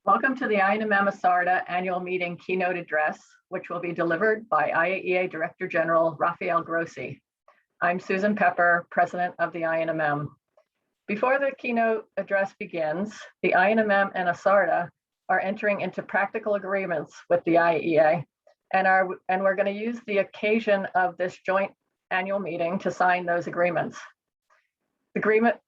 Welcome to the INMM ESARDA annual meeting keynote address, which will be delivered by IAEA Director General Rafael Grossi. I'm Susan Pepper, President of the INMM. Before the keynote address begins, the INMM and ESARDA are entering into practical agreements with the IAEA, and we're going to use the occasion of this joint annual meeting to sign those agreements.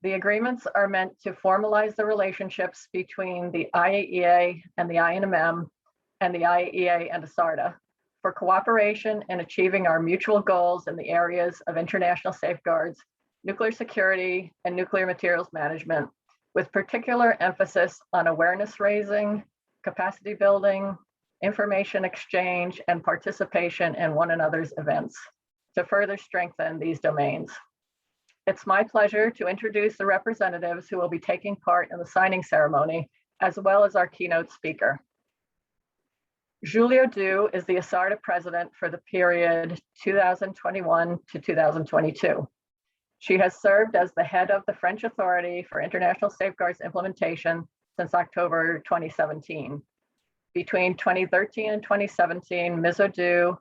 The agreements are meant to formalize the relationships between the IAEA and the INMM and the IAEA and ESARDA for cooperation in achieving our mutual goals in the areas of international safeguards, nuclear security, and nuclear materials management, with particular emphasis on awareness raising, capacity building, information exchange, and participation in one another's events to further strengthen these domains. It's my pleasure to introduce the representatives who will be taking part in the signing ceremony, as well as our keynote speaker. Julio Du is the ESARDA president for the period 2021 to 2022. She has served as the head of the French Authority for International Safeguards Implementation since October 2017. Between 2013 and 2017, Ms. Du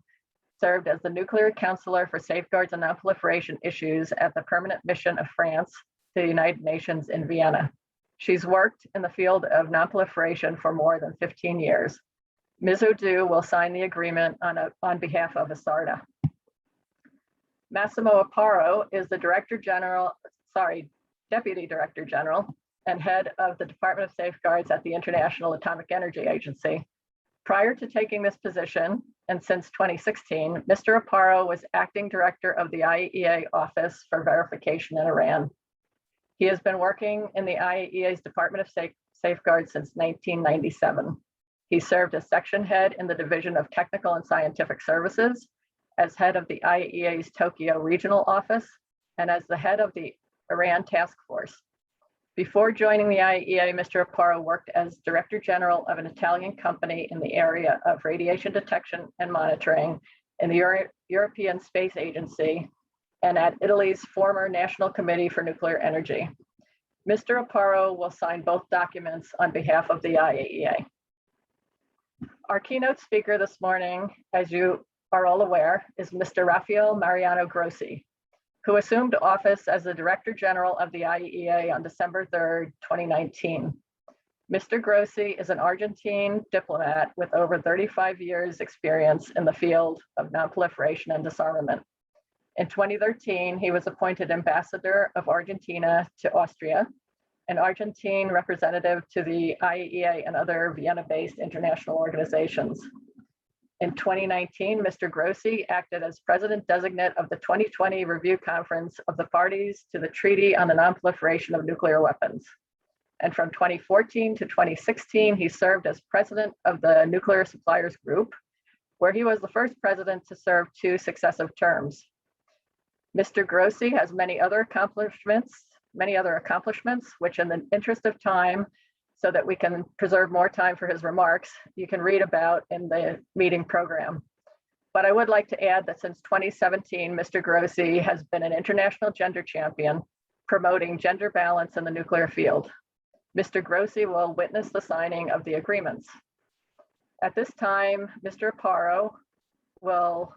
served as the Nuclear Counselor for Safeguards and Nonproliferation Issues at the Permanent Mission of France to the United Nations in Vienna. She's worked in the field of nonproliferation for more than 15 years. Ms. Du will sign the agreement on behalf of ESARDA. Massimo Aparo is the Deputy Director General and head of the Department of Safeguards at the International Atomic Energy Agency. Prior to taking this position, and since 2016, Mr. Aparo was acting director of the IAEA Office for Verification in Iran. He has been working in the IAEA's Department of Safeguards since 1997. He served as section head in the Division of Technical and Scientific Services, as head of the IAEA's Tokyo Regional Office, and as the head of the Iran Task Force. Before joining the IAEA, Mr. Aparo worked as Director General of an Italian company in the area of radiation detection and monitoring in the European Space Agency and at Italy's former National Committee for Nuclear Energy. Mr. Aparo will sign both documents on behalf of the IAEA. Our keynote speaker this morning, as you are all aware, is Mr. Rafael Mariano Grossi, who assumed office as the Director General of the IAEA on December 3rd, 2019. Mr. Grossi is an Argentine diplomat with over 35 years experience in the field of nonproliferation and disarmament. In 2013, he was appointed Ambassador of Argentina to Austria, an Argentine representative to the IAEA and other Vienna-based international organizations. In 2019, Mr. Grossi acted as President-designate of the 2020 Review Conference of the Parties to the Treaty on the Nonproliferation of Nuclear Weapons. And from 2014 to 2016, he served as President of the Nuclear Suppliers Group, where he was the first president to serve 2 successive terms. Mr. Grossi has many other accomplishments, which in the interest of time, so that we can preserve more time for his remarks, you can read about in the meeting program. But I would like to add that since 2017, Mr. Grossi has been an international gender champion, promoting gender balance in the nuclear field. Mr. Grossi will witness the signing of the agreements. At this time, Mr. Aparo will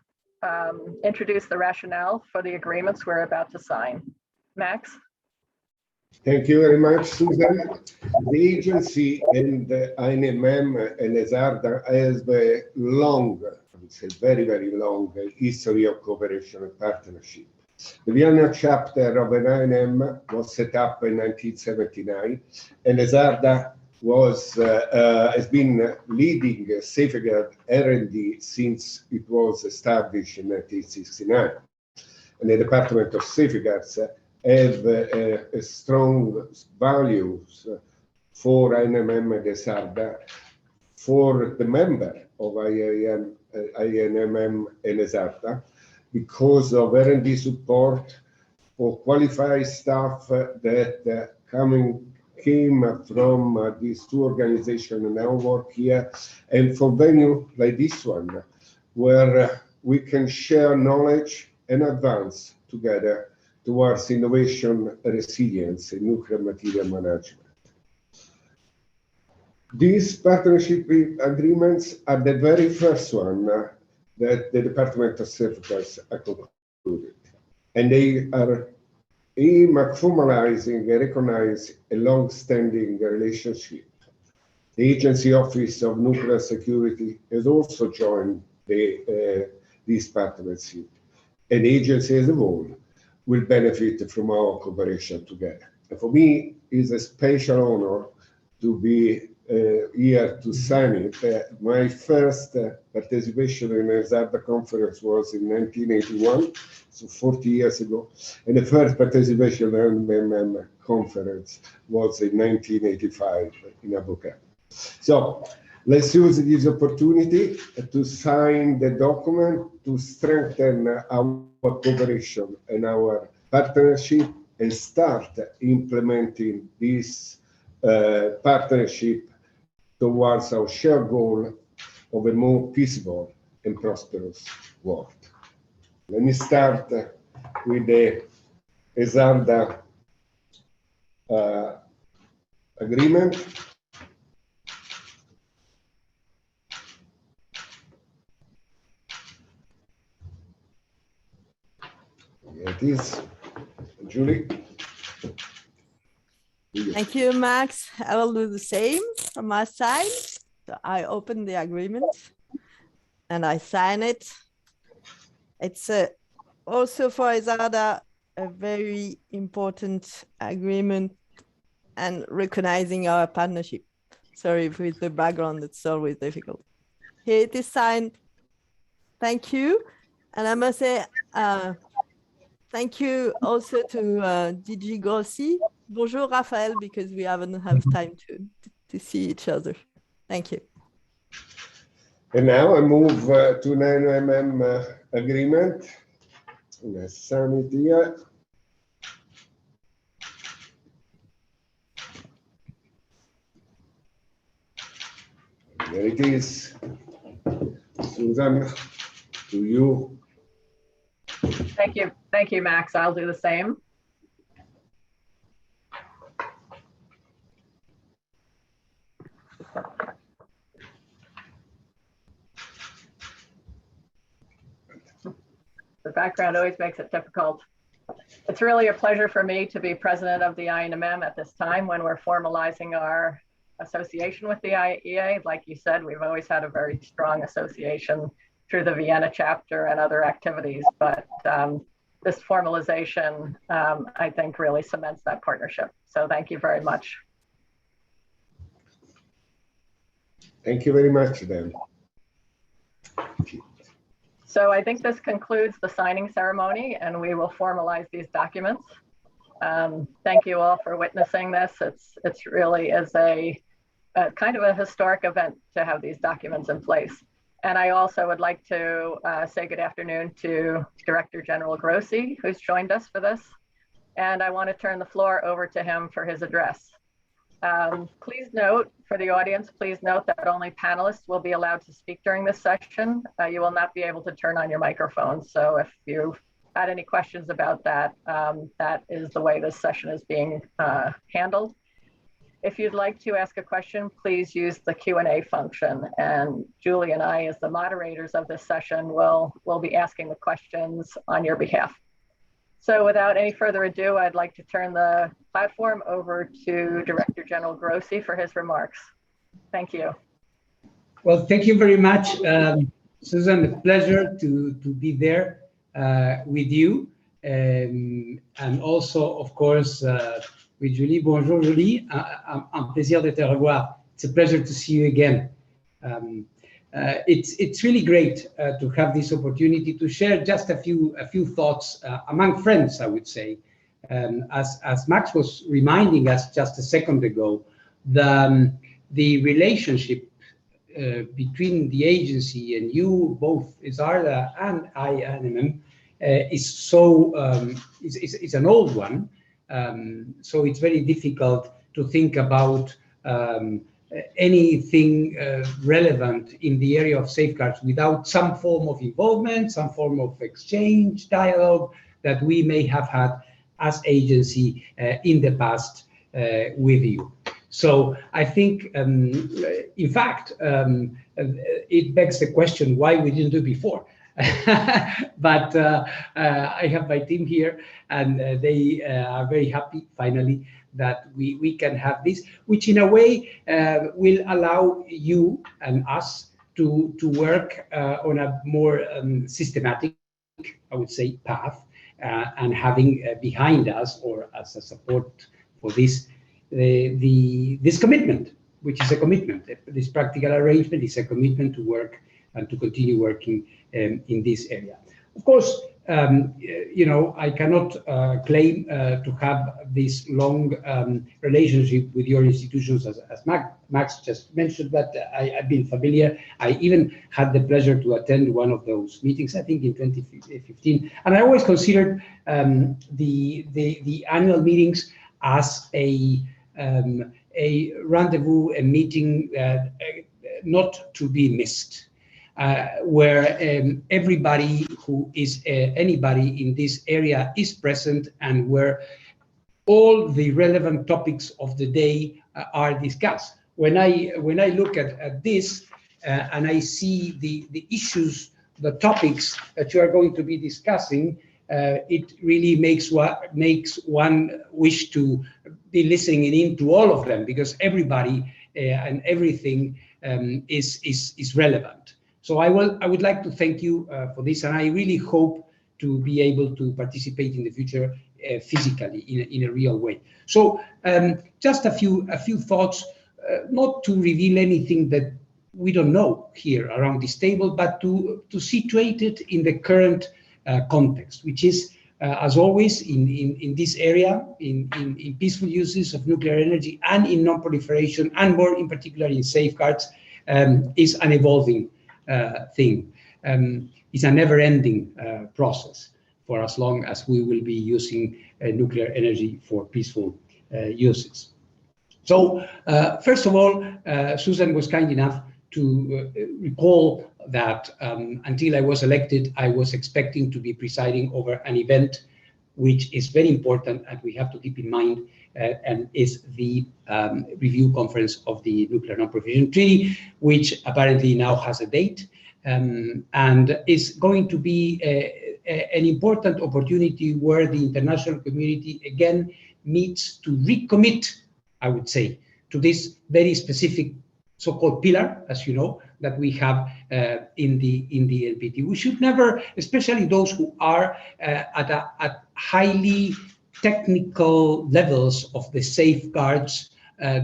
introduce the rationale for the agreements we're about to sign. Max? Thank you very much, Susan. The agency and the INMM and ESARDA has a long, I would say very, very long history of cooperation and partnership. The Vienna chapter of INMM was set up in 1979, and ESARDA has been leading safeguard R&D since it was established in 1969. And the Department of Safeguards have a strong values for INMM and ESARDA, for the member of INMM and ESARDA, because of R&D support for qualified staff that came from these 2 organizations and now work here, and for venue like this one, where we can share knowledge and advance together towards innovation, resilience, and nuclear material management. These partnership agreements are the very first one that the Department of Safeguards has concluded. And they are aimed at formalizing and recognize a long-standing relationship. The Agency Office of Nuclear Security has also joined this partnership, and the agency as a whole will benefit from our cooperation together. And for me, it's a special honor to be here to sign it. My first participation in the ESARDA conference was in 1981, so 40 years ago, and the first participation in the INMM conference was in 1985 in Abu Dhabi. So let's use this opportunity to sign the document to strengthen our cooperation and our partnership and start implementing this partnership towards our shared goal of a more peaceful and prosperous world. Let me start with the ESARDA agreement. Here it is. Julie. Thank you, Max. I will do the same from my side. So I open the agreement and I sign it. It's also for ESARDA a very important agreement and recognizing our partnership. Sorry with the background, it's always difficult. Here it is signed. Thank you. And I must say, thank you also to DG Grossi. Bonjour, Rafael, because we haven't had time to see each other. Thank you. And now I move to an INMM agreement. Let's sign it here. There it is. Susan, to you. Thank you, Max. I'll do the same. The background always makes it difficult. It's really a pleasure for me to be president of the INMM at this time when we're formalizing our association with the IAEA. Like you said, we've always had a very strong association through the Vienna chapter and other activities, but this formalization, I think, really cements that partnership. So thank you very much. Thank you very much, then. So I think this concludes the signing ceremony, and we will formalize these documents. Thank you all for witnessing this. It's really is a kind of a historic event to have these documents in place. And I also would like to say good afternoon to Director General Grossi, who's joined us for this. And I want to turn the floor over to him for his address. Please note, for the audience, please note that only panelists will be allowed to speak during this session. You will not be able to turn on your microphone. So if you had any questions about that, that is the way this session is being handled. If you'd like to ask a question, please use the Q&A function, and Julie and I, as the moderators of this session, will be asking the questions on your behalf. So without any further ado, I'd like to turn the platform over to Director General Grossi for his remarks. Thank you. Well, thank you very much, Susan. A pleasure to be there with you, and also, of course, with Julie. Bonjour, Julie. Un plaisir de te revoir. It's a pleasure to see you again. It's really great to have this opportunity to share just a few thoughts among friends, I would say. As Max was reminding us just a second ago, the relationship between the agency and you, both ESARDA and INMM, is an old one. So it's very difficult to think about anything relevant in the area of safeguards without some form of involvement, some form of exchange, dialogue that we may have had as agency in the past with you. So I think, in fact, it begs the question why we didn't do it before. But I have my team here, and they are very happy finally that we can have this, which in a way will allow you and us to work on a more systematic, I would say, path, and having behind us, or as a support for this, this commitment, which is a commitment. This practical arrangement is a commitment to work and to continue working in this area. Of course, you know, I cannot claim to have this long relationship with your institutions, as Max just mentioned, but I've been familiar. I even had the pleasure to attend one of those meetings, I think in 2015, and I always considered the annual meetings as a rendezvous, a meeting not to be missed. Where everybody who is anybody in this area is present, and where all the relevant topics of the day are discussed. When I look at this and I see the issues, the topics that you are going to be discussing, it really makes one wish to be listening in to all of them, because everybody and everything is relevant. So I would like to thank you for this, and I really hope to be able to participate in the future physically in a real way. So just a few thoughts, not to reveal anything that we don't know here around this table, but to situate it in the current context, which is, as always, in this area, in peaceful uses of nuclear energy and in non-proliferation, and more in particular in safeguards, is an evolving thing. It's a never-ending process for as long as we will be using nuclear energy for peaceful uses. So first of all, Susan was kind enough to recall that until I was elected, I was expecting to be presiding over an event which is very important and we have to keep in mind, and is the review conference of the Nuclear Non-Proliferation Treaty, which apparently now has a date, and is going to be an important opportunity where the international community again needs to recommit, I would say, to this very specific so-called pillar, as you know, that we have in the NPT. We should never, especially those who are at highly technical levels of the safeguards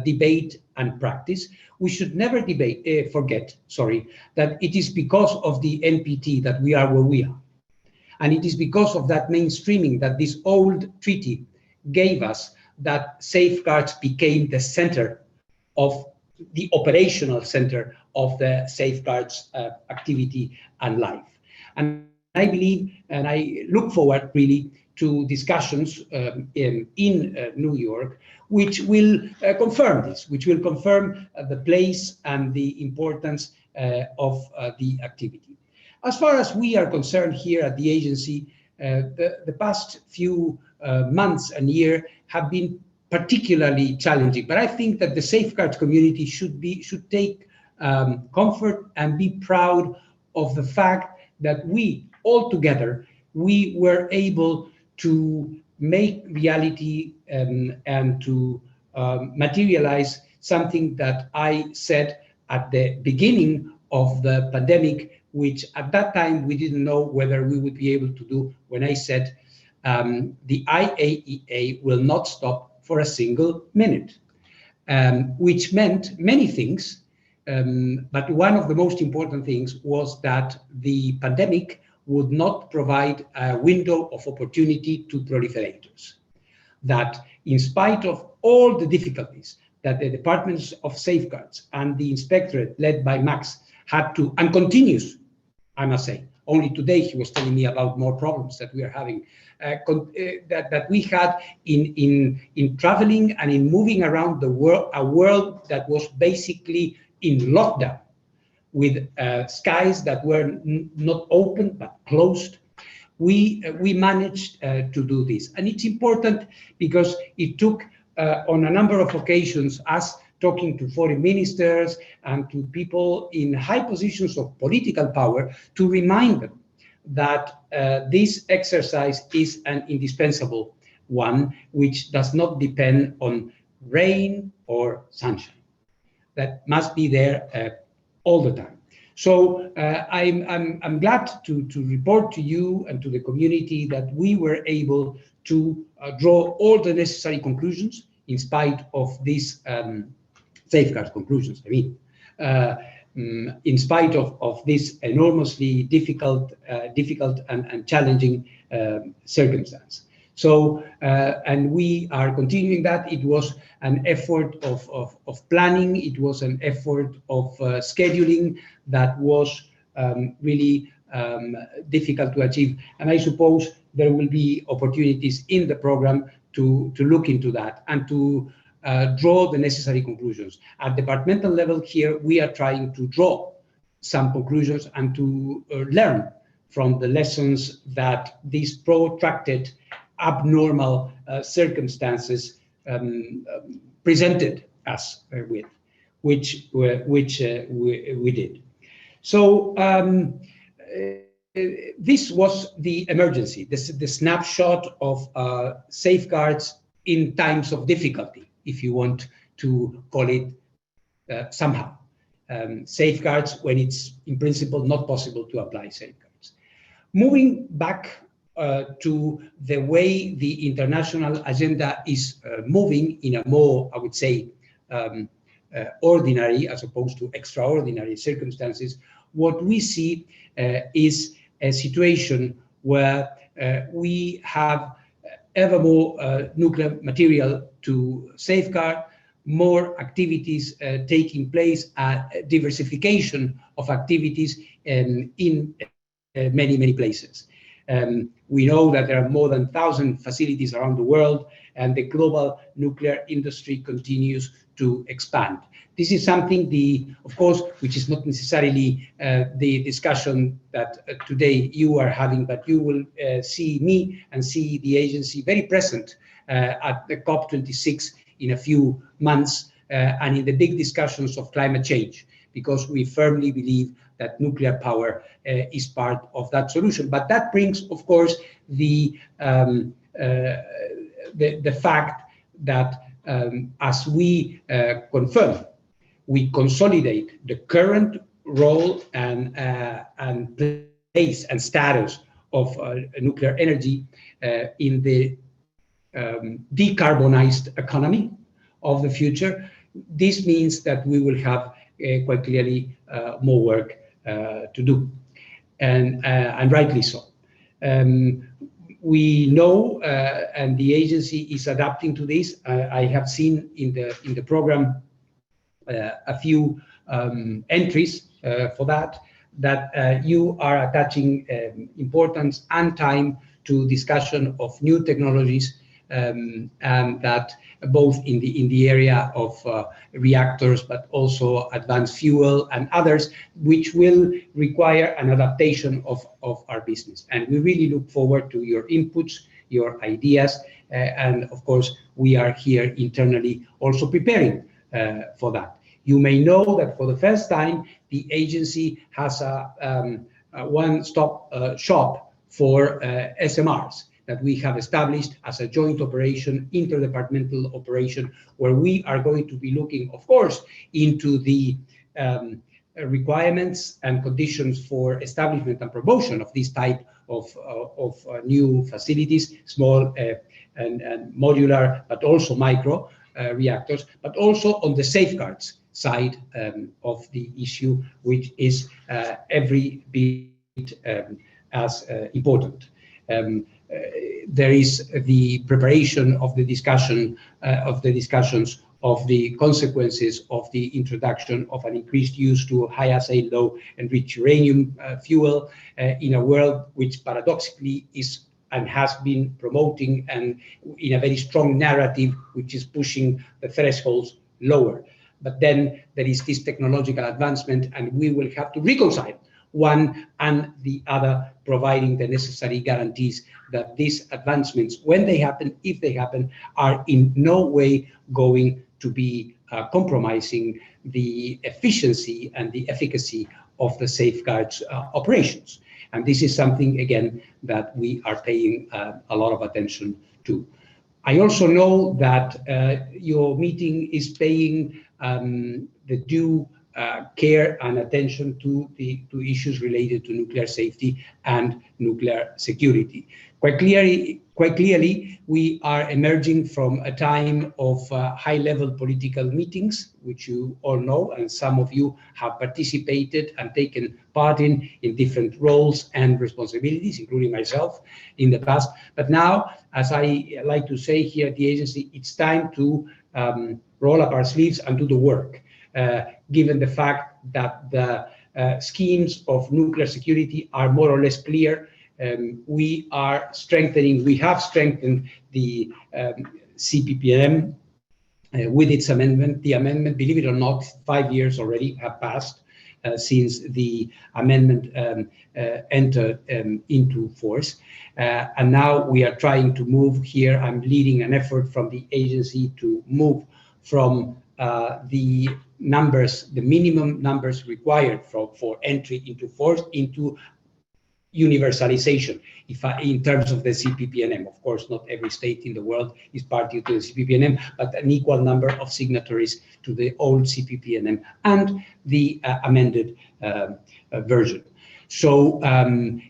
debate and practice, we should never forget that it is because of the NPT that we are where we are. And it is because of that mainstreaming that this old treaty gave us that safeguards became the center of the operational center of the safeguards activity and life. And I believe, and I look forward really to discussions in New York, which will confirm this, which will confirm the place and the importance of the activity. As far as we are concerned here at the agency, the past few months and year have been particularly challenging, but I think that the safeguards community should take comfort and be proud of the fact that we all together, we were able to make reality and to materialize something that I said at the beginning of the pandemic, which at that time we didn't know whether we would be able to do, when I said the IAEA will not stop for a single minute, which meant many things, but one of the most important things was that the pandemic would not provide a window of opportunity to proliferators. That in spite of all the difficulties that the Departments of Safeguards and the Inspectorate led by Max had to, and continues, I must say, only today he was telling me about more problems that we are having, that we had in traveling and in moving around the world, a world that was basically in lockdown, with skies that were not open but closed. We managed to do this, and it's important because it took on a number of occasions, us talking to foreign ministers and to people in high positions of political power to remind them that this exercise is an indispensable one, which does not depend on rain or sunshine. That must be there all the time. So I'm glad to report to you and to the community that we were able to draw all the necessary conclusions in spite of these safeguard conclusions. I mean, in spite of this enormously difficult and challenging circumstance. So, and we are continuing that. It was an effort of planning. It was an effort of scheduling that was really difficult to achieve. And I suppose there will be opportunities in the program to look into that and to draw the necessary conclusions. At departmental level here, we are trying to draw some conclusions and to learn from the lessons that these protracted abnormal circumstances presented us with, which we did. So this was the emergency, the snapshot of safeguards in times of difficulty, if you want to call it somehow. Safeguards when it's in principle not possible to apply safeguards. Moving back to the way the international agenda is moving in a more, I would say, ordinary as opposed to extraordinary circumstances, what we see is a situation where we have ever more nuclear material to safeguard, more activities taking place, diversification of activities in many, many places. We know that there are more than 1,000 facilities around the world, and the global nuclear industry continues to expand. This is something, of course, which is not necessarily the discussion that today you are having, but you will see me and see the agency very present at the COP26 in a few months and in the big discussions of climate change, because we firmly believe that nuclear power is part of that solution. But that brings, of course, the fact that as we confirm, we consolidate the current role and place and status of nuclear energy in the decarbonized economy of the future. This means that we will have quite clearly more work to do, and rightly so. We know, and the agency is adapting to this. I have seen in the program a few entries for that you are attaching importance and time to discussion of new technologies, and that both in the area of reactors, but also advanced fuel and others, which will require an adaptation of our business. And we really look forward to your inputs, your ideas, and of course, we are here internally also preparing for that. You may know that for the first time, the agency has a one-stop shop for SMRs that we have established as a joint operation, interdepartmental operation, where we are going to be looking, of course, into the requirements and conditions for establishment and promotion of this type of new facilities, small and modular, but also micro reactors, but also on the safeguards side of the issue, which is every bit as important. There is the preparation of the discussions of the consequences of the introduction of an increased use to high-assay, low-enriched uranium fuel in a world which paradoxically is and has been promoting and in a very strong narrative, which is pushing the thresholds lower. But then there is this technological advancement, and we will have to reconcile one and the other providing the necessary guarantees that these advancements, when they happen, if they happen, are in no way going to be compromising the efficiency and the efficacy of the safeguards operations. And this is something, again, that we are paying a lot of attention to. I also know that your meeting is paying the due care and attention to issues related to nuclear safety and nuclear security. Quite clearly, we are emerging from a time of high-level political meetings, which you all know, and some of you have participated and taken part in different roles and responsibilities, including myself in the past. But now, as I like to say here at the agency, it's time to roll up our sleeves and do the work, given the fact that the schemes of nuclear security are more or less clear. We have strengthened the CPPNM with its amendment. The amendment, believe it or not, 5 years already have passed since the amendment entered into force. And now we are trying to move here. I'm leading an effort from the agency to move from the minimum numbers required for entry into force into universalization in terms of the CPPNM. Of course, not every state in the world is party to the CPPNM, but an equal number of signatories to the old CPPNM and the amended version. So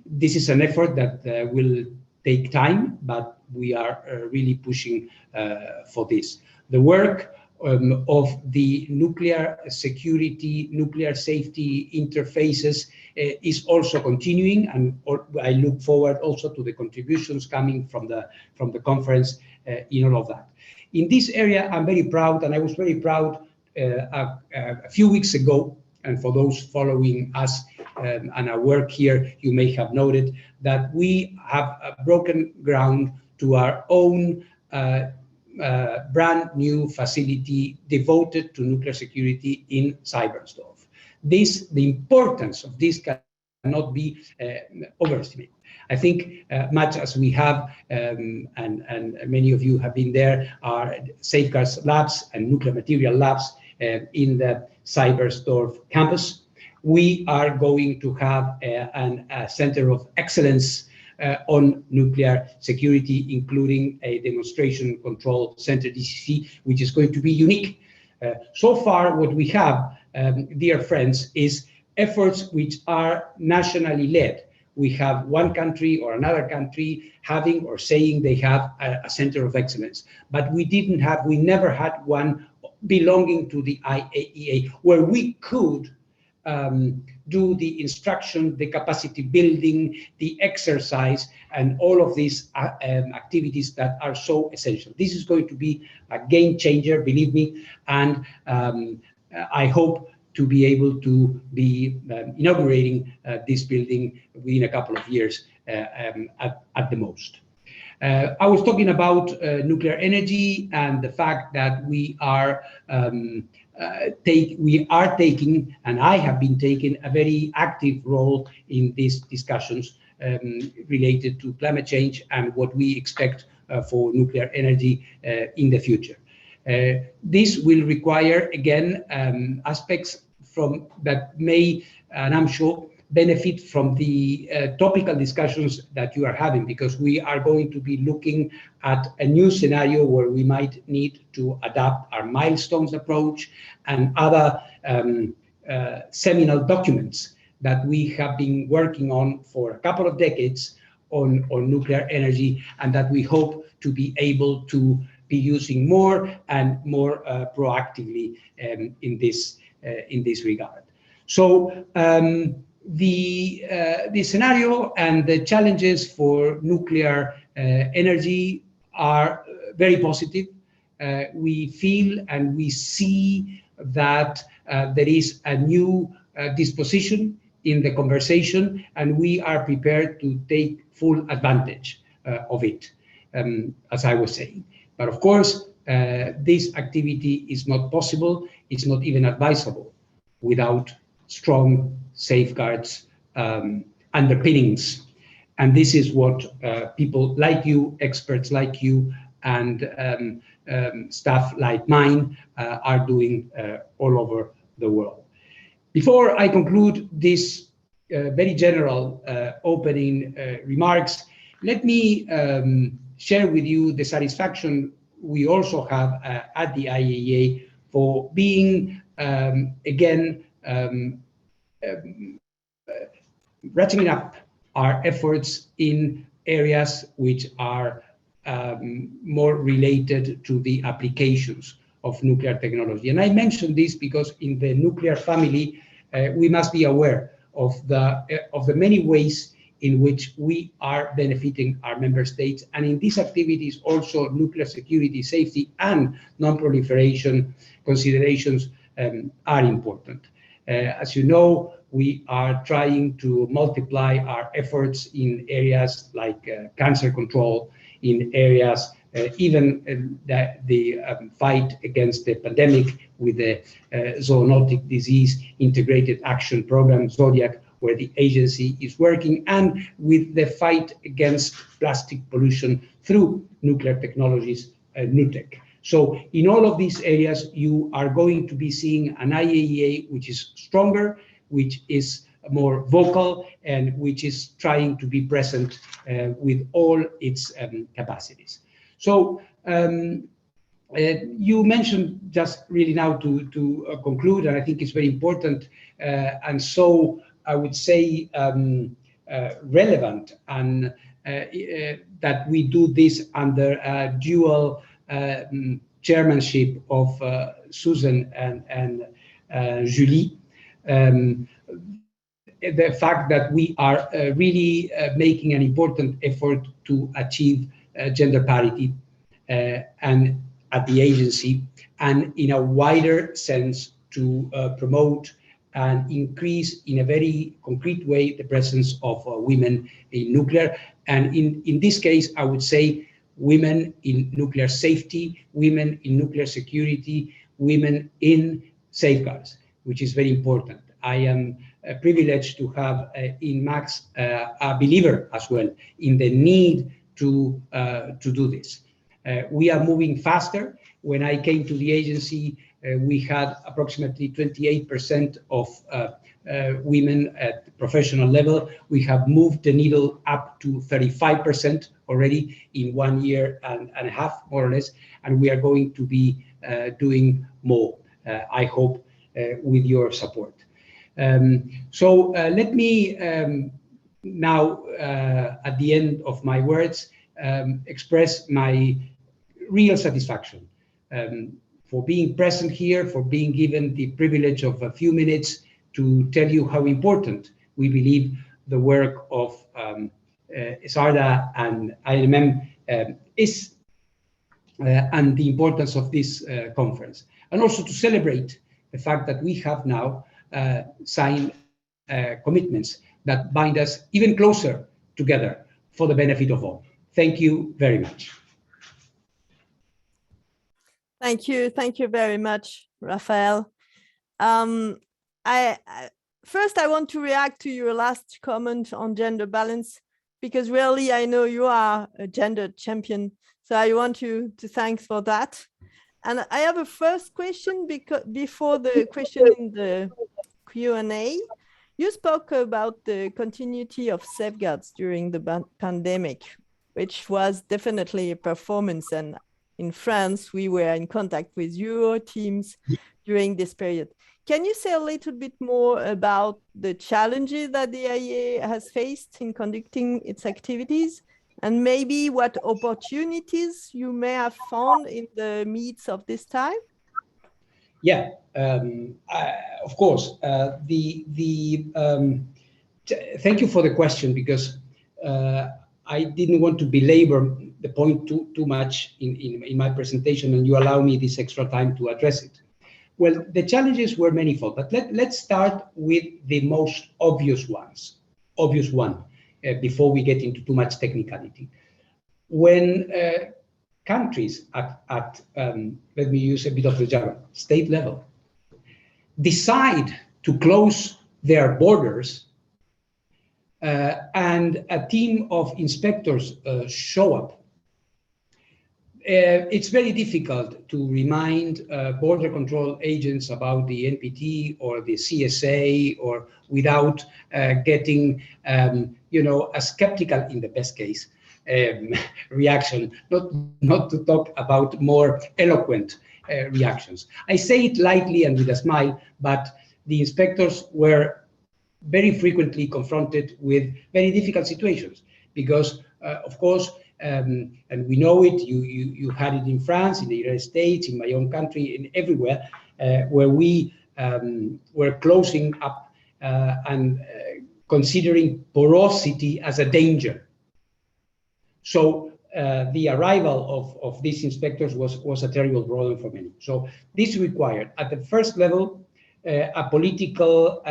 this is an effort that will take time, but we are really pushing for this. The work of the nuclear security, nuclear safety interfaces is also continuing, and I look forward also to the contributions coming from the conference in all of that. In this area, I'm very proud, and I was very proud a few weeks ago, and for those following us and our work here, you may have noted that we have broken ground to our own brand new facility devoted to nuclear security in Cybersdorf. The importance of this cannot be overestimated. I think much as we have, and many of you have been there, are safeguards labs and nuclear material labs in the Cybersdorf campus. We are going to have a center of excellence on nuclear security, including a demonstration control center, DCC, which is going to be unique. So far, what we have, dear friends, is efforts which are nationally led. We have one country or another country having or saying they have a center of excellence, but we never had one belonging to the IAEA, where we could do the instruction, the capacity building, the exercise, and all of these activities that are so essential. This is going to be a game changer, believe me, and I hope to be able to be inaugurating this building within a couple of years at the most. I was talking about nuclear energy and the fact that we are taking, and I have been taking, a very active role in these discussions related to climate change and what we expect for nuclear energy in the future. This will require, again, aspects that may, and I'm sure, benefit from the topical discussions that you are having, because we are going to be looking at a new scenario where we might need to adapt our milestones approach and other seminal documents that we have been working on for a couple of decades on nuclear energy, and that we hope to be able to be using more and more proactively in this regard. So the scenario and the challenges for nuclear energy are very positive. We feel and we see that there is a new disposition in the conversation, and we are prepared to take full advantage of it, as I was saying. But of course, this activity is not possible, it's not even advisable, without strong safeguards underpinnings. And this is what people like you, experts like you, and staff like mine are doing all over the world. Before I conclude this very general opening remarks, let me share with you the satisfaction we also have at the IAEA for being, again, ratcheting up our efforts in areas which are more related to the applications of nuclear technology. And I mention this because in the nuclear family, we must be aware of the many ways in which we are benefiting our member states. And in these activities, also nuclear security, safety, and non-proliferation considerations are important. As you know, we are trying to multiply our efforts in areas like cancer control, in areas even the fight against the pandemic with the zoonotic disease integrated action program, Zodiac, where the agency is working, and with the fight against plastic pollution through nuclear technologies, NUTEC. So in all of these areas, you are going to be seeing an IAEA which is stronger, which is more vocal, and which is trying to be present with all its capacities. So you mentioned just really now to conclude, and I think it's very important, and so I would say relevant, and that we do this under a dual chairmanship of Susan and Julie. The fact that we are really making an important effort to achieve gender parity and at the agency, and in a wider sense to promote and increase in a very concrete way the presence of women in nuclear. And in this case, I would say women in nuclear safety, women in nuclear security, women in safeguards, which is very important. I am privileged to have in Max a believer as well in the need to do this. We are moving faster. When I came to the agency, we had approximately 28% of women at the professional level. We have moved the needle up to 35% already in 1 year and a half, more or less, and we are going to be doing more, I hope, with your support. So let me now, at the end of my words, express my real satisfaction for being present here, for being given the privilege of a few minutes to tell you how important we believe the work of ESARDA and INMM is, and the importance of this conference, and also to celebrate the fact that we have now signed commitments that bind us even closer together for the benefit of all. Thank you very much. Thank you very much, Rafael. First, I want to react to your last comment on gender balance, because really I know you are a gender champion, so I want you to thank for that. And I have a first question, because before the question in the Q&A, you spoke about the continuity of safeguards during the pandemic, which was definitely a performance. And in France, we were in contact with your teams during this period. Can you say a little bit more about the challenges that the IAEA has faced in conducting its activities, and maybe what opportunities you may have found in the midst of this time? Yeah, of course. Thank you for the question, because I didn't want to belabor the point too much in my presentation, and you allow me this extra time to address it. Well, the challenges were manifold, but let's start with the most obvious one, before we get into too much technicality. When countries at let me use a bit of the jargon, state level, decide to close their borders, and a team of inspectors show up, it's very difficult to remind border control agents about the NPT or the CSA, or without getting, a skeptical, in the best case, reaction, not to talk about more eloquent reactions. I say it lightly and with a smile, but the inspectors were very frequently confronted with very difficult situations because, of course, and we know it, you had it in France, in the United States, in my own country, in everywhere, where we were closing up and considering porosity as a danger. So the arrival of these inspectors was a terrible problem for many. So this required, at the first level, a political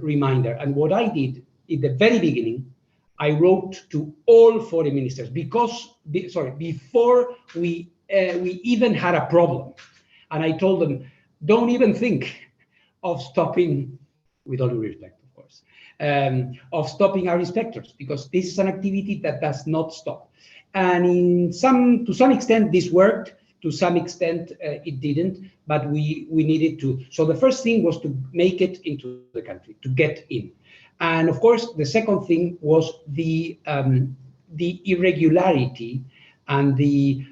reminder. And what I did in the very beginning, I wrote to all foreign ministers before we even had a problem. And I told them, don't even think of stopping, with all due respect, of course, of stopping our inspectors, because this is an activity that does not stop. And to some extent, this worked. To some extent, it didn't, but we needed to. So the first thing was to make it into the country, to get in. And of course, the second thing was the irregularity and the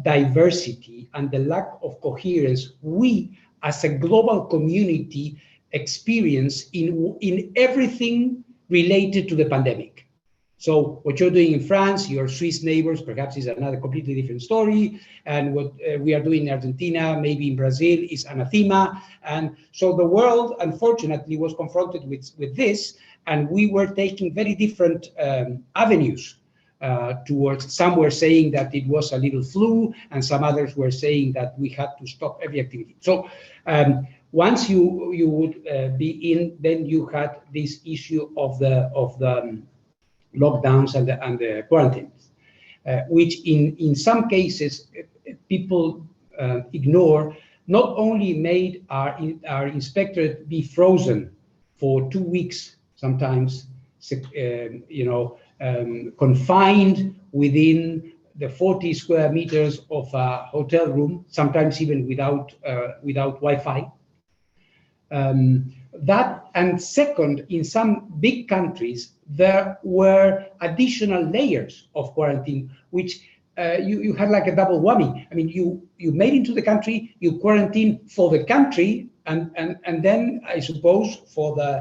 diversity and the lack of coherence we, as a global community, experience in everything related to the pandemic. So what you're doing in France, your Swiss neighbors, perhaps is another completely different story. And what we are doing in Argentina, maybe in Brazil, is anathema. And so the world, unfortunately, was confronted with this. And we were taking very different avenues towards. Some were saying that it was a little flu, and some others were saying that we had to stop every activity. So once you would be in, then you had this issue of the lockdowns and the quarantines, which in some cases people ignore, not only made our inspectorate be frozen for 2 weeks, sometimes, confined within the 40 square meters of a hotel room, sometimes even without Wi-Fi. That, and second, in some big countries, there were additional layers of quarantine, which you had like a double whammy. I mean, you made into the country, you quarantine for the country, and then I suppose for the,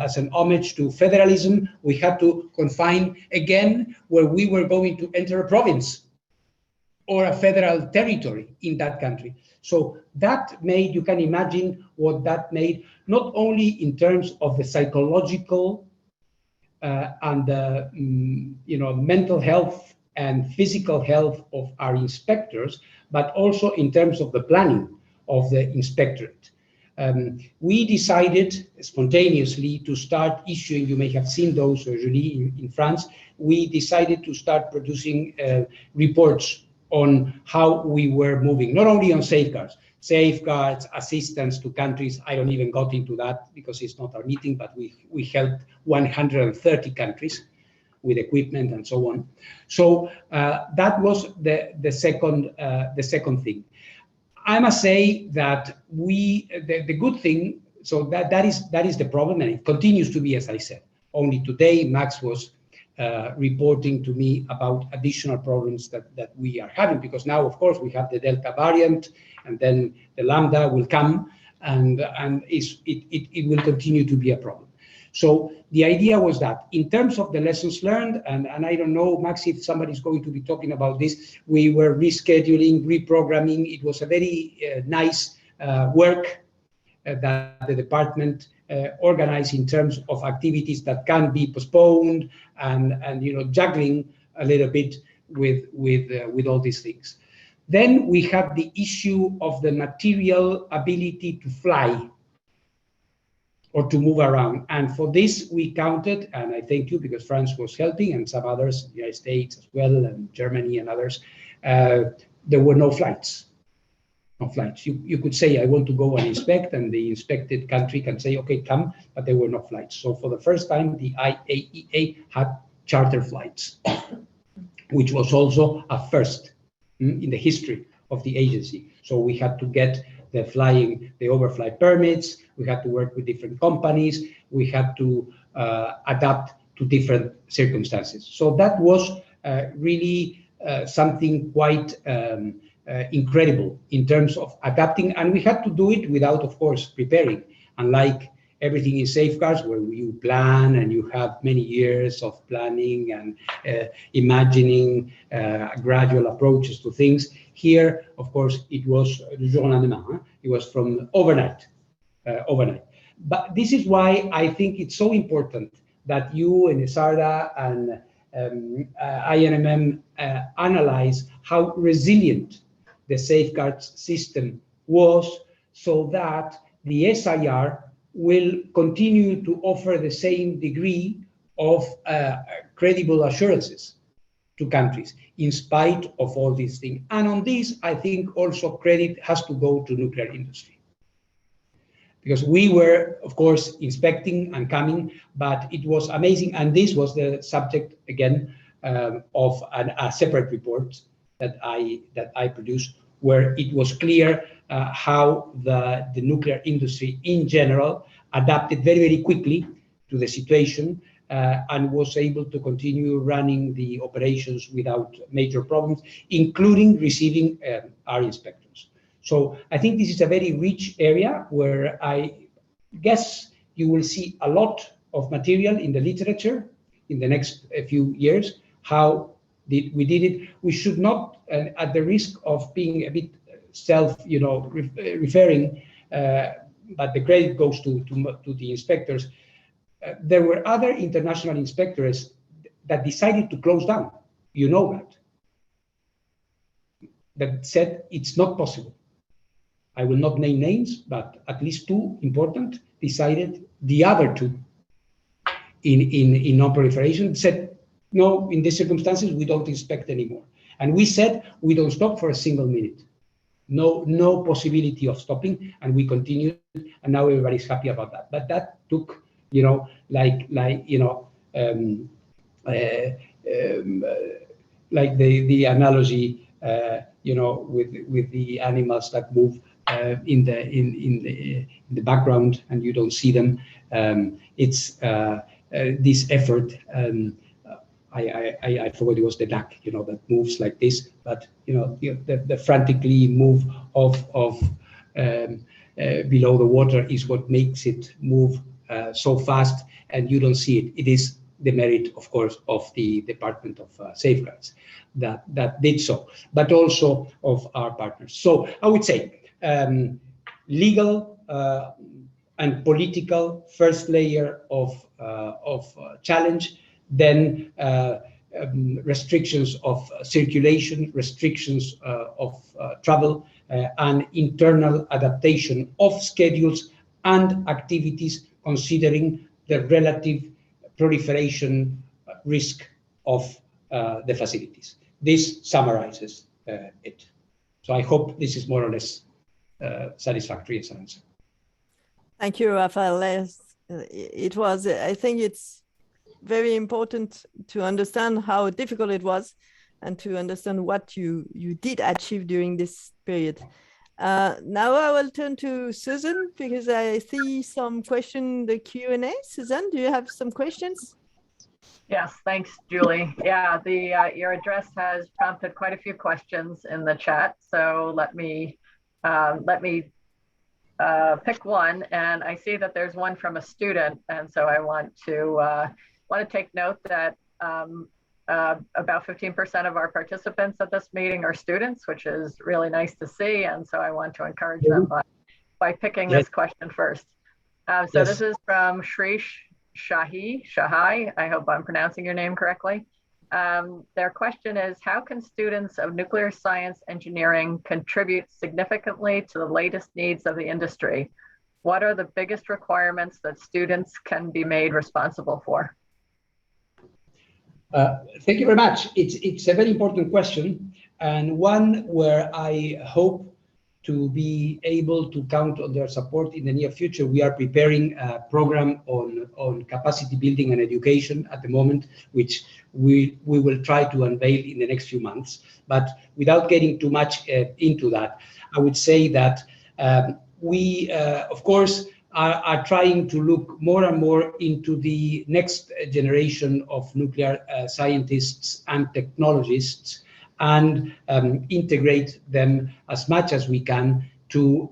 as an homage to federalism, we had to confine again where we were going to enter a province or a federal territory in that country. So that made, you can imagine what that made, not only in terms of the psychological and the mental health and physical health of our inspectors, but also in terms of the planning of the inspectorate. We decided spontaneously to start issuing, you may have seen those usually in France, we decided to start producing reports on how we were moving, not only on safeguards, assistance to countries. I don't even got into that because it's not our meeting, but we helped 130 countries with equipment and so on. So that was the second thing. I must say that the good thing, so that is the problem, and it continues to be, as I said. Only today, Max was reporting to me about additional problems that we are having, because now, of course, we have the Delta variant, and then the Lambda will come, and it will continue to be a problem. So the idea was that in terms of the lessons learned, and I don't know, Max, if somebody's going to be talking about this, we were rescheduling, reprogramming. It was a very nice work that the department organized in terms of activities that can be postponed, and juggling a little bit with all these things. Then we have the issue of the material ability to fly or to move around. And for this, we counted, and I thank you because France was helping, and some others, the United States as well, and Germany and others, there were no flights. no flights. You could say, I want to go and inspect, and the inspected country can say, okay, come, but there were no flights. So for the first time, the IAEA had charter flights, which was also a first in the history of the agency. So we had to get the overflight permits, we had to work with different companies, we had to adapt to different circumstances. So that was really something quite incredible in terms of adapting, and we had to do it without, of course, preparing. Unlike everything in safeguards, where you plan and you have many years of planning and imagining gradual approaches to things. Here, of course, it was du jour au lendemain. It was from overnight. But this is why I think it's so important that you and ESARDA and INMM analyze how resilient the safeguards system was, so that the SIR will continue to offer the same degree of credible assurances to countries in spite of all these things. And on this, I think also credit has to go to nuclear industry. Because we were, of course, inspecting and coming, but it was amazing. And this was the subject, again, of a separate report that I produced, where it was clear how the nuclear industry in general adapted very, very quickly to the situation and was able to continue running the operations without major problems, including receiving our inspectors. So I think this is a very rich area where I guess you will see a lot of material in the literature in the next few years. How we did it. We should not, at the risk of being a bit referring, but the credit goes to the inspectors. There were other international inspectors that decided to close down. You know that said it's not possible. I will not name names, but at least two important decided. The other two in non-proliferation said, no, in these circumstances, we don't inspect anymore. And we said, we don't stop for a single minute. No possibility of stopping, and we continued, and now everybody's happy about that. But that took, like the analogy, with the animals that move in the background, and you don't see them. It's this effort. I forgot it was the duck, that moves like this, but the frantically move of below the water is what makes it move so fast, and you don't see it. It is the merit, of course, of the Department of Safeguards that did so, but also of our partners. So I would say legal and political first layer of challenge. Then restrictions of circulation, restrictions of travel, and internal adaptation of schedules and activities considering the relative proliferation risk of the facilities. This summarizes it. So I hope this is more or less satisfactory as an answer. Thank you, Rafael. It was, I think it's very important to understand how difficult it was and to understand what you did achieve during this period. Now I will turn to Susan because I see some question in the Q&A. Susan, do you have some questions? Yes, thanks, Julie. Yeah, your address has prompted quite a few questions in the chat. So let me pick one, and I see that there's one from a student, and so I want to take note that about 15% of our participants at this meeting are students, which is really nice to see, and so I want to encourage them by picking this question first. So this is from Shrish Shahai. I hope I'm pronouncing your name correctly. Their question is, how can students of nuclear science engineering contribute significantly to the latest needs of the industry? What are the biggest requirements that students can be made responsible for? Thank you very much. It's a very important question, and one where I hope to be able to count on their support in the near future, we are preparing a program on capacity building and education at the moment, which we will try to unveil in the next few months. But without getting too much into that, I would say that we, of course, are trying to look more and more into the next generation of nuclear scientists and technologists, and integrate them as much as we can to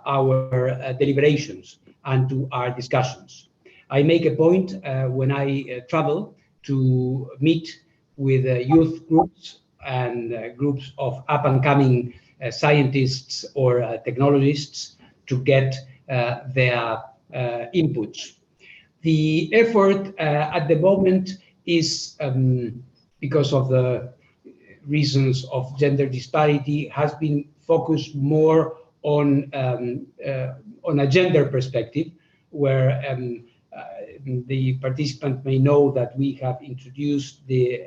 our deliberations and to our discussions. I make a point when I travel to meet with youth groups and groups of up-and-coming scientists or technologists to get their inputs. The effort at the moment is, because of the reasons of gender disparity, has been focused more on a gender perspective, where the participant may know that we have introduced the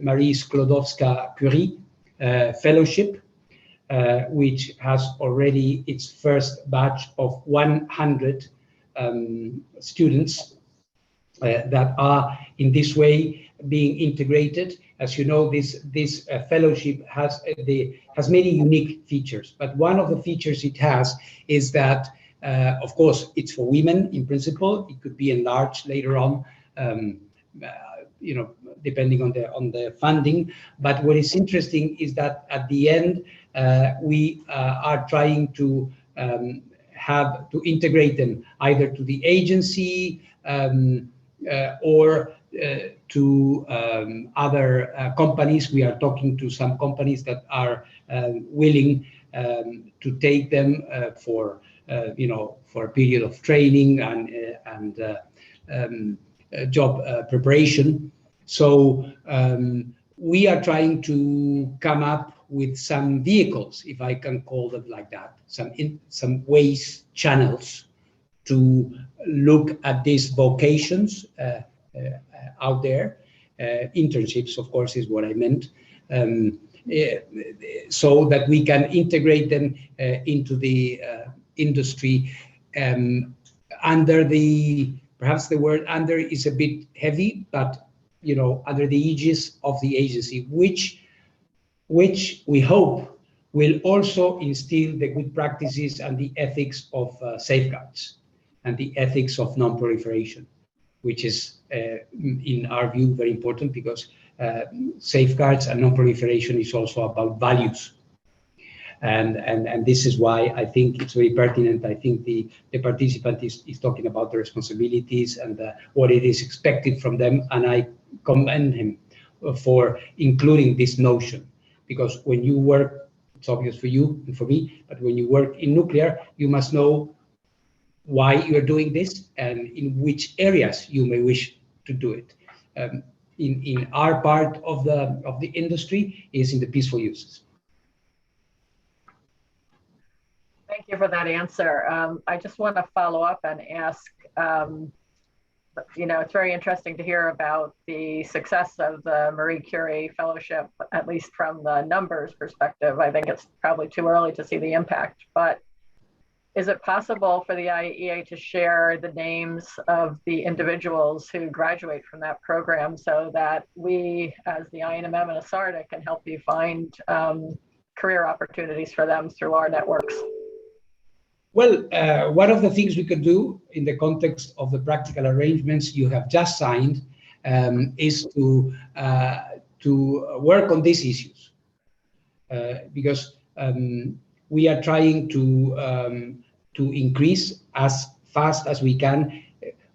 Marie Sklodowska-Curie Fellowship, which has already its first batch of 100 students that are in this way being integrated. As you know, this fellowship has many unique features, but one of the features it has is that, of course, it's for women in principle. It could be enlarged later on, you know, depending on the funding. But what is interesting is that at the end, we are trying to have to integrate them either to the agency or to other companies. We are talking to some companies that are willing to take them for you know, for a period of training and job preparation. So we are trying to come up with some vehicles, if I can call them like that, some ways, channels to look at these vocations out there. Internships, of course, is what I meant, so that we can integrate them into the industry under the, perhaps the word under is a bit heavy, but you know, under the aegis of the agency, which we hope will also instill the good practices and the ethics of safeguards and the ethics of non-proliferation, which is, in our view, very important, because safeguards and non-proliferation is also about values. And this is why I think it's very pertinent. I think the participant is talking about the responsibilities and what it is expected from them, and I commend him for including this notion, because when you work, it's obvious for you and for me, but when you work in nuclear, you must know why you're doing this and in which areas you may wish to do it. In our part of the industry is in the peaceful uses. Thank you for that answer. I just want to follow up and ask, you know, it's very interesting to hear about the success of the Marie Curie Fellowship, at least from the numbers perspective. I think it's probably too early to see the impact, but is it possible for the IAEA to share the names of the individuals who graduate from that program so that we, as the INMM and ESARDA, can help you find career opportunities for them through our networks? Well, one of the things we could do in the context of the practical arrangements you have just signed is to work on these issues, because we are trying to increase as fast as we can.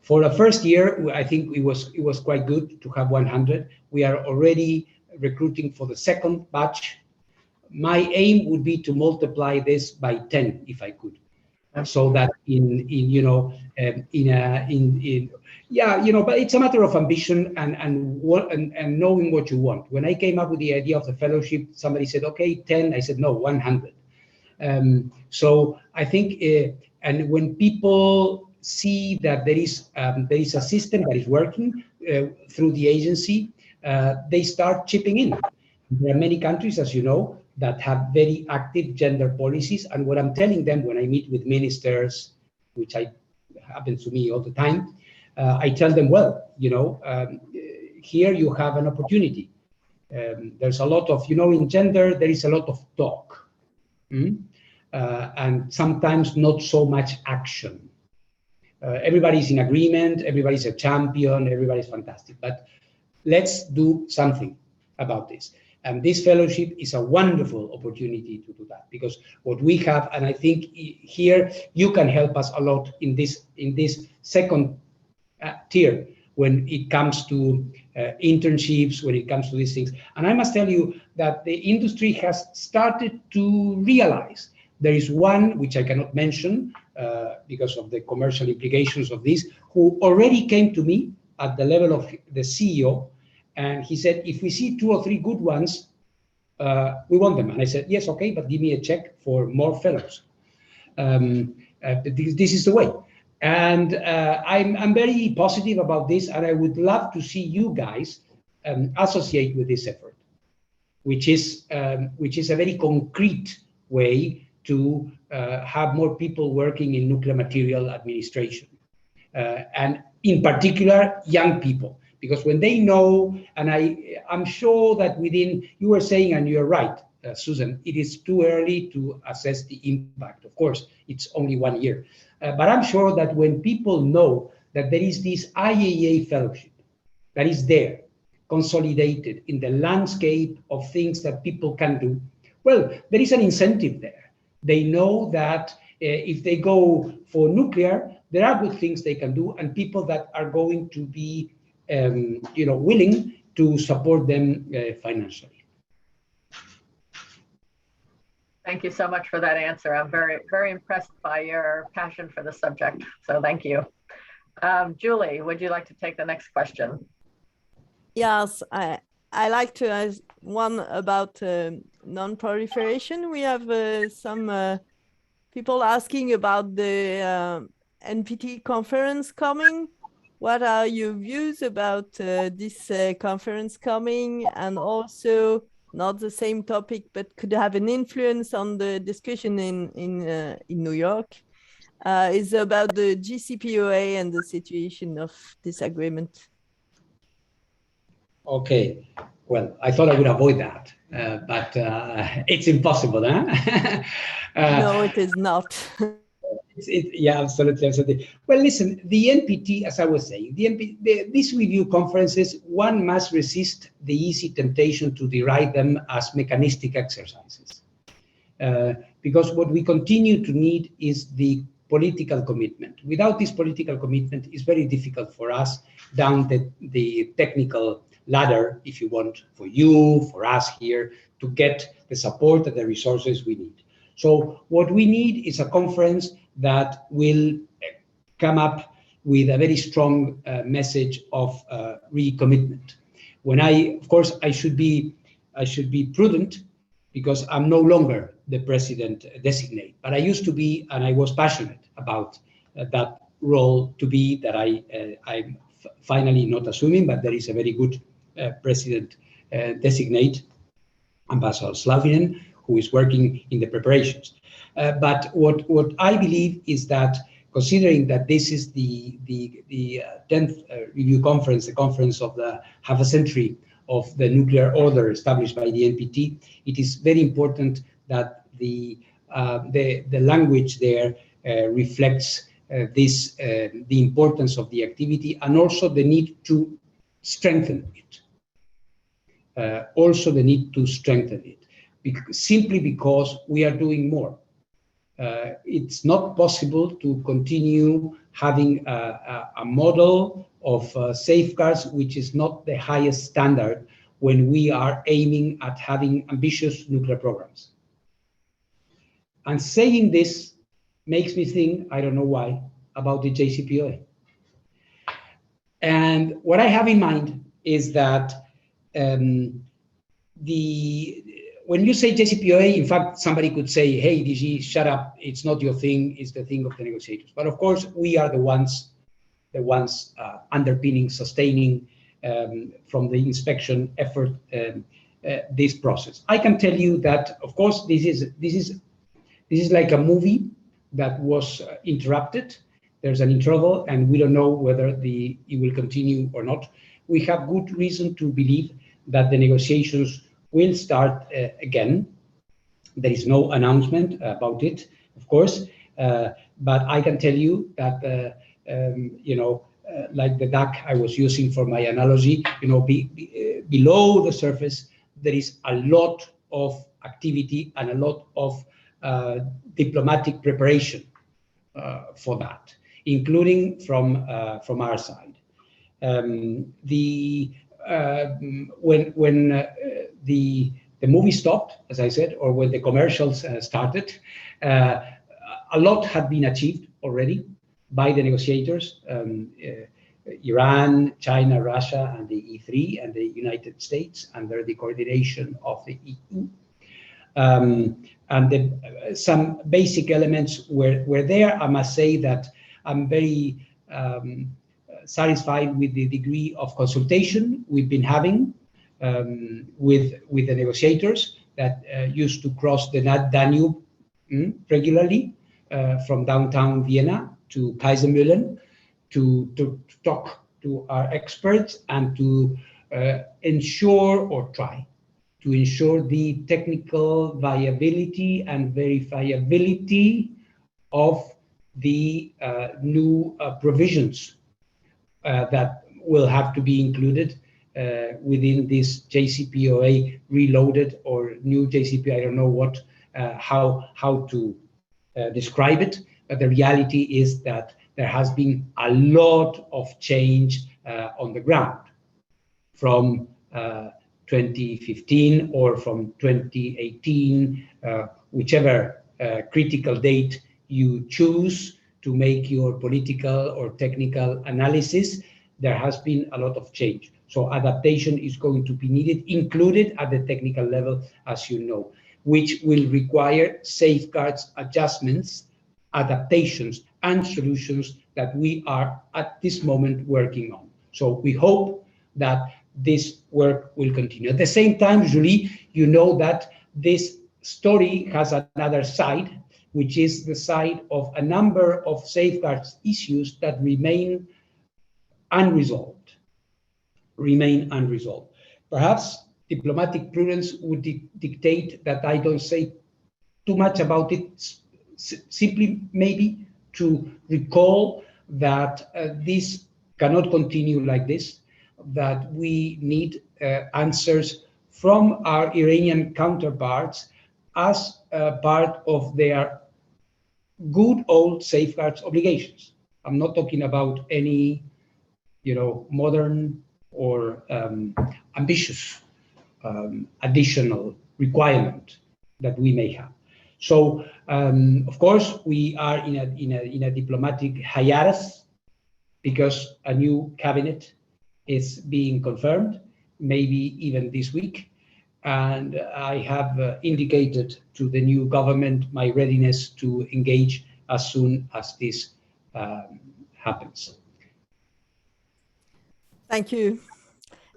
For the first year, I think it was quite good to have 100. We are already recruiting for the second batch. My aim would be to multiply this by 10 if I could. So that in you know, yeah, you know, but it's a matter of ambition and knowing what you want. When I came up with the idea of the fellowship, somebody said, okay, 10. I said, no, 100. So I think, and when people see that there is a system that is working through the agency, they start chipping in. There are many countries, as you know, that have very active gender policies. And what I'm telling them when I meet with ministers, which happens to me all the time, I tell them, well, here you have an opportunity. There's a lot of, in gender, there is a lot of talk. And sometimes not so much action. Everybody's in agreement, everybody's a champion, everybody's fantastic. But let's do something about this. And this fellowship is a wonderful opportunity to do that, because what we have, and I think here you can help us a lot in this second tier when it comes to internships, when it comes to these things. And I must tell you that the industry has started to realize there is one, which I cannot mention because of the commercial implications of this, who already came to me at the level of the CEO, and he said, if we see 2 or 3 good ones, we want them. And I said, yes, okay, but give me a check for more fellows. This is the way. And I'm very positive about this, and I would love to see you guys associate with this effort, which is a very concrete way to have more people working in nuclear material administration, and in particular, young people. Because when they know, and I'm sure that you were saying, and you're right, Susan, it is too early to assess the impact. Of course, it's only 1 year. But I'm sure that when people know that there is this IAEA fellowship that is there, consolidated in the landscape of things that people can do, well, there is an incentive there. They know that if they go for nuclear, there are good things they can do, and people that are going to be willing to support them financially. Thank you so much for that answer. I'm very, very impressed by your passion for the subject. So thank you. Julie, would you like to take the next question? Yes, I like to ask one about non-proliferation. We have some people asking about the NPT conference coming. What are your views about this conference coming, and also not the same topic, but could have an influence on the discussion in New York, is about the JCPOA and the situation of this agreement? Okay, well, I thought I would avoid that, but it's impossible, huh? No, it is not. Yeah, absolutely. Well, listen, the NPT, as I was saying, these review conferences, one must resist the easy temptation to deride them as mechanistic exercises. Because what we continue to need is the political commitment. Without this political commitment, it's very difficult for us down the technical ladder, if you want, for you, for us here, to get the support and the resources we need. So what we need is a conference that will come up with a very strong message of recommitment. Of course, I should be prudent, because I'm no longer the president designate, but I used to be, and I was passionate about that role to be that I'm finally not assuming, but there is a very good president designate, Ambassador Slavinen, who is working in the preparations. But what I believe is that, considering that this is the 10th review conference, the conference of the half a century of the nuclear order established by the NPT, it is very important that the language there reflects the importance of the activity, and also the need to strengthen it. Simply because we are doing more. It's not possible to continue having a model of safeguards which is not the highest standard when we are aiming at having ambitious nuclear programs. And saying this makes me think, I don't know why, about the JCPOA. And what I have in mind is that when you say JCPOA, in fact, somebody could say, hey, DG, shut up, it's not your thing, it's the thing of the negotiators. But of course, we are the ones underpinning, sustaining from the inspection effort, this process. I can tell you that, of course, this is like a movie that was interrupted. There's an interval, and we don't know whether it will continue or not. We have good reason to believe that the negotiations will start again. There is no announcement about it, of course, but I can tell you that, like the duck I was using for my analogy, below the surface, there is a lot of activity and a lot of diplomatic preparation for that, including from our side. When the movie stopped, as I said, or when the commercials started, a lot had been achieved already by the negotiators, Iran, China, Russia, and the E3, and the United States, under the coordination of the EU. And some basic elements were there. I must say that I'm very satisfied with the degree of consultation we've been having with the negotiators that used to cross the Danube regularly from downtown Vienna to Kaisermühlen to talk to our experts and to ensure or try to ensure the technical viability and verifiability of the new provisions that will have to be included within this JCPOA reloaded or new JCPOA. I don't know what how to describe it, but the reality is that there has been a lot of change on the ground from 2015 or from 2018, whichever critical date you choose to make your political or technical analysis. There has been a lot of change. So adaptation is going to be needed, included at the technical level, as you know, which will require safeguards, adjustments, adaptations, and solutions that we are at this moment working on. So we hope that this work will continue. At the same time, Julie, you know that this story has another side, which is the side of a number of safeguards issues that remain unresolved. Perhaps diplomatic prudence would dictate that I don't say too much about it, simply maybe to recall that this cannot continue like this, that we need answers from our Iranian counterparts as part of their good old safeguards obligations. I'm not talking about any, modern or ambitious additional requirement that we may have. So, of course, we are in a diplomatic hiatus because a new cabinet is being confirmed, maybe even this week. And I have indicated to the new government my readiness to engage as soon as this happens. Thank you.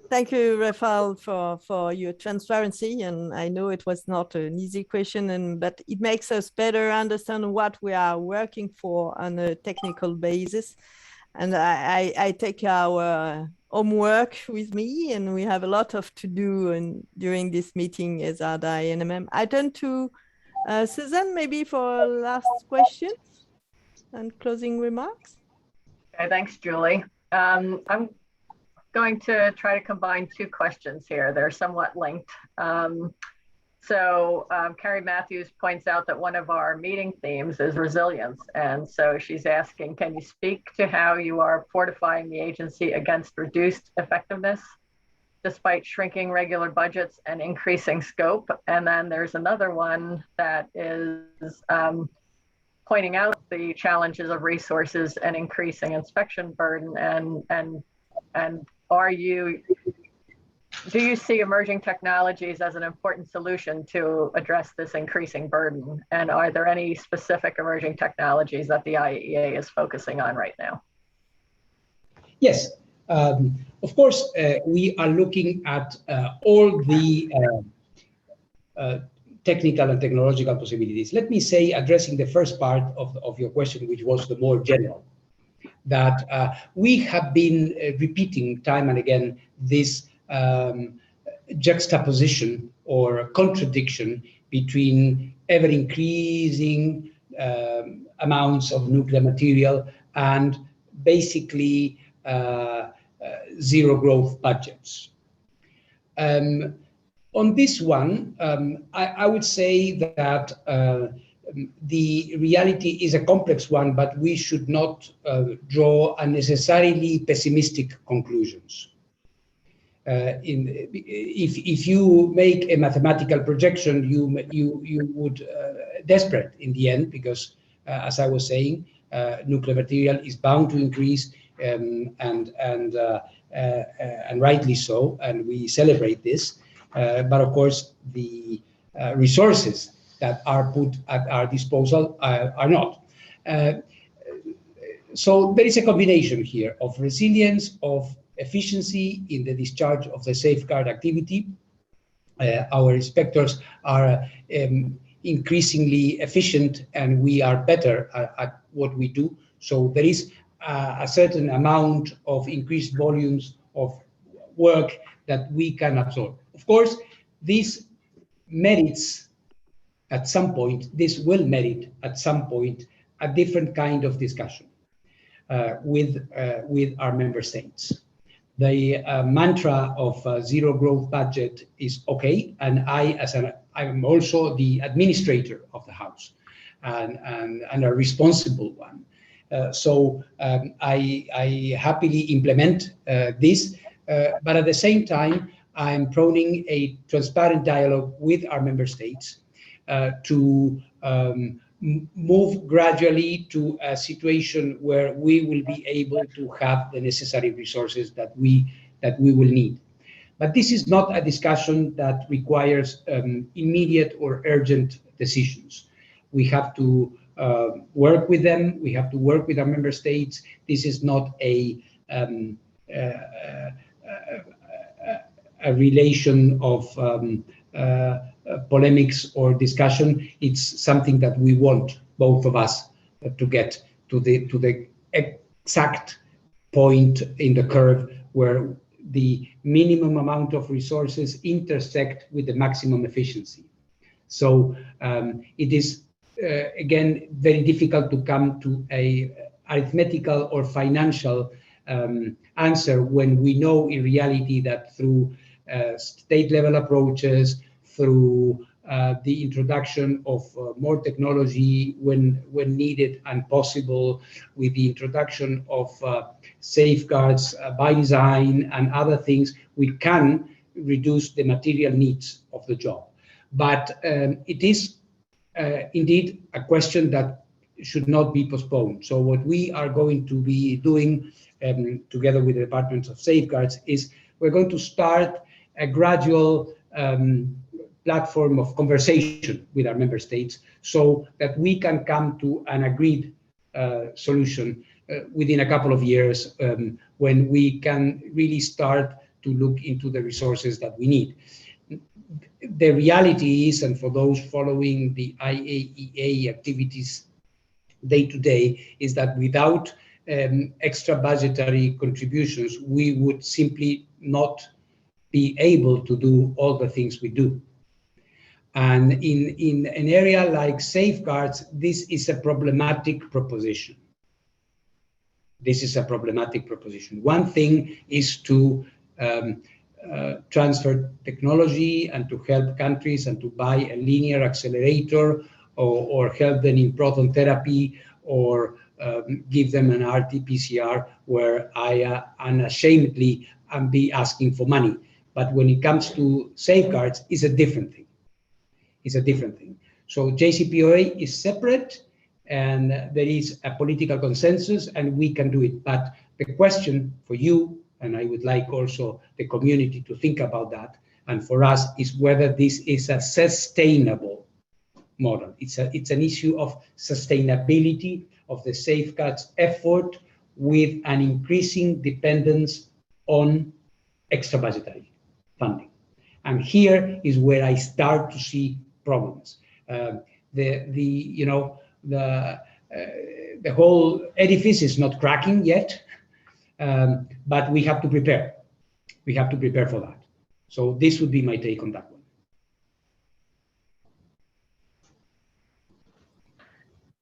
Thank you, Rafael, for your transparency. And I know it was not an easy question, but it makes us better understand what we are working for on a technical basis. And I take our homework with me, and we have a lot of to do during this meeting as ESARDA INMM. I turn to Susan, maybe for last question and closing remarks. Okay, thanks, Julie. I'm going to try to combine two questions here. They're somewhat linked. Carrie Matthews points out that one of our meeting themes is resilience. And so she's asking, can you speak to how you are fortifying the agency against reduced effectiveness despite shrinking regular budgets and increasing scope? And then there's another one that is pointing out the challenges of resources and increasing inspection burden. And do you see emerging technologies as an important solution to address this increasing burden? And are there any specific emerging technologies that the IAEA is focusing on right now? Yes, Of course, we are looking at all the technical and technological possibilities. Let me say, addressing the first part of your question, which was the more general, that we have been repeating time and again this juxtaposition or contradiction between ever-increasing amounts of nuclear material and basically zero growth budgets. On this one, I would say that the reality is a complex one, but we should not draw unnecessarily pessimistic conclusions. If you make a mathematical projection, you would desperate in the end, because as I was saying, nuclear material is bound to increase, and rightly so, and we celebrate this. But of course, the resources that are put at our disposal are not. So there is a combination here of resilience, of efficiency in the discharge of the safeguard activity. Our inspectors are increasingly efficient, and we are better at what we do. So there is a certain amount of increased volumes of work that we can absorb. Of course, this merits at some point, this will merit at some point a different kind of discussion with our member states. The mantra of zero growth budget is okay, and I'm also the administrator of the House and a responsible one. So I happily implement this, but at the same time, I'm proning a transparent dialogue with our member states to move gradually to a situation where we will be able to have the necessary resources that we will need. But this is not a discussion that requires immediate or urgent decisions. We have to work with them. We have to work with our member states. This is not a relation of polemics or discussion. It's something that we want, both of us, to get to the exact point in the curve where the minimum amount of resources intersect with the maximum efficiency. So it is again very difficult to come to a arithmetical or financial answer when we know in reality that through state level approaches, through the introduction of more technology when needed and possible, with the introduction of safeguards by design and other things, we can reduce the material needs of the job. But it is indeed a question that should not be postponed. So what we are going to be doing together with the Department of Safeguards is we're going to start a gradual platform of conversation with our member states so that we can come to an agreed solution within a couple of years when we can really start to look into the resources that we need. The reality is, and for those following the IAEA activities day to day, is that without extra budgetary contributions, we would simply not be able to do all the things we do. And in an area like safeguards, this is a problematic proposition. This is a problematic proposition. One thing is to transfer technology and to help countries and to buy a linear accelerator or help them in proton therapy or give them an RT-PCR where I unashamedly am be asking for money. But when it comes to safeguards, it's a different thing. It's a different thing. So JCPOA is separate and there is a political consensus and we can do it. But the question for you, and I would like also the community to think about that, and for us, is whether this is a sustainable model. It's an issue of sustainability of the safeguards effort with an increasing dependence on extra budgetary funding. And here is where I start to see problems. The whole edifice is not cracking yet, but we have to prepare. We have to prepare for that. So this would be my take on that one.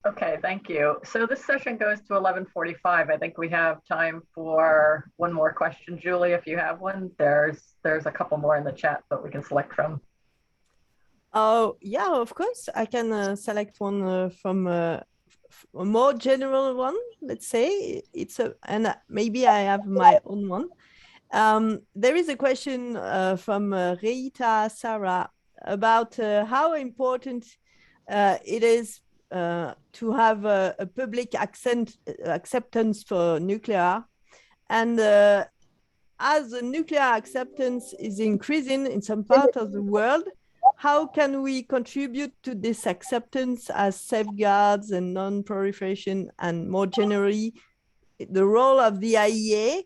Okay, thank you. So this session goes to 11:45. I think we have time for one more question. Julie, if you have one, there's a couple more in the chat, but we can select from. Oh, yeah, of course. I can select one from a more general one, let's say. And maybe I have my own one. There is a question from Rita Sarah about how important it is to have a public acceptance for nuclear. And as the nuclear acceptance is increasing in some part of the world, how can we contribute to this acceptance as safeguards and non-proliferation, and more generally, the role of the IEA?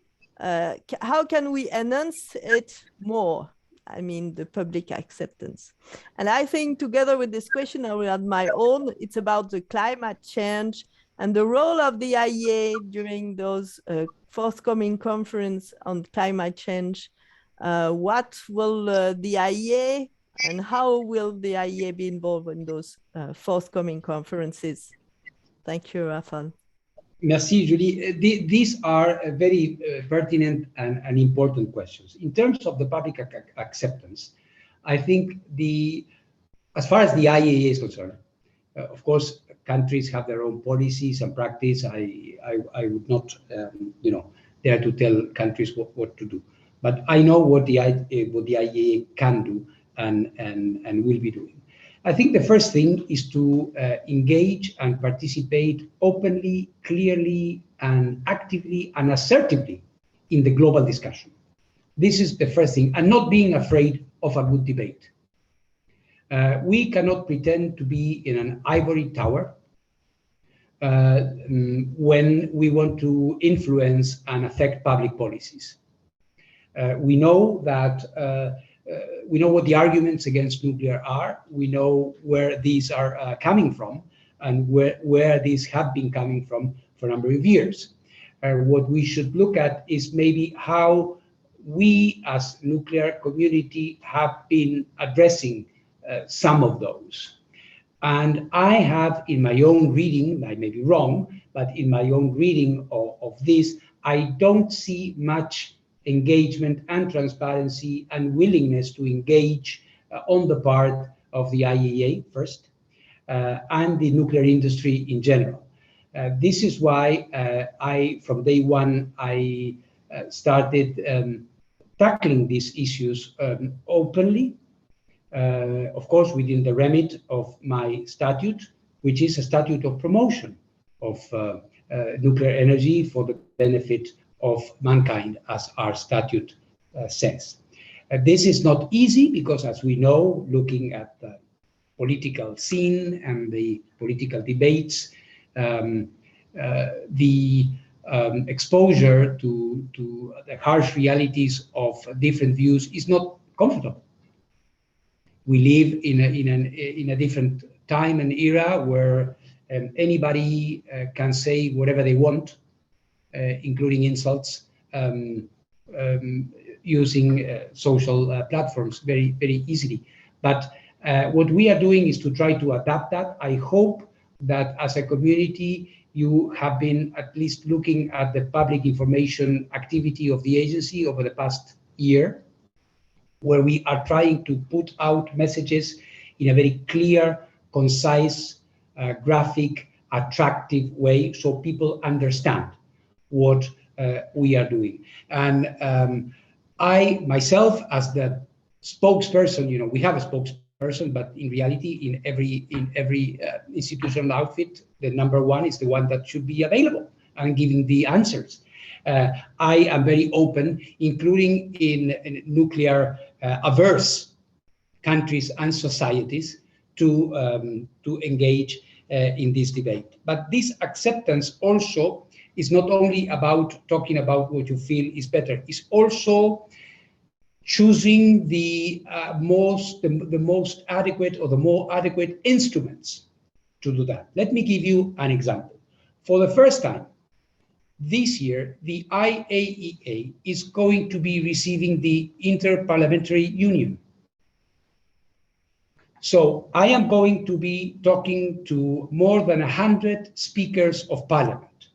How can we enhance it more? I mean, the public acceptance. And I think together with this question, I will add my own. It's about the climate change and the role of the IEA during those forthcoming conference on climate change. What will the IEA and how will the IEA be involved in those forthcoming conferences? Thank you, Rafael. Merci, Julie. These are very pertinent and important questions. In terms of the public acceptance, I think as far as the IAEA is concerned, of course, countries have their own policies and practice. I would not, dare to tell countries what to do. But I know what the IAEA can do and will be doing. I think the first thing is to engage and participate openly, clearly, and actively and assertively in the global discussion. This is the first thing, and not being afraid of a good debate. We cannot pretend to be in an ivory tower when we want to influence and affect public policies. We know that we know what the arguments against nuclear are. We know where these are coming from and where these have been coming from for a number of years. What we should look at is maybe how we as nuclear community have been addressing some of those. And I have in my own reading, I may be wrong, but in my own reading of this, I don't see much engagement and transparency and willingness to engage on the part of the IAEA first and the nuclear industry in general. This is why from day one, I started tackling these issues openly, of course, within the remit of my statute, which is a statute of promotion of nuclear energy for the benefit of mankind, as our statute says. This is not easy because, as we know, looking at the political scene and the political debates, the exposure to the harsh realities of different views is not comfortable. We live in a different time and era where anybody can say whatever they want, including insults, using social platforms very, very easily. But what we are doing is to try to adapt that. I hope that as a community, you have been at least looking at the public information activity of the agency over the past year, where we are trying to put out messages in a very clear, concise, graphic, attractive way so people understand what we are doing. And I myself, as the spokesperson, we have a spokesperson, but in reality, in every institutional outfit, the number one is the one that should be available and giving the answers. I am very open, including in nuclear averse countries and societies, to engage in this debate. But this acceptance also is not only about talking about what you feel is better, it's also choosing the most adequate or the more adequate instruments to do that. Let me give you an example. For the first time this year, the IAEA is going to be receiving the Interparliamentary Union. So I am going to be talking to more than 100 speakers of parliament.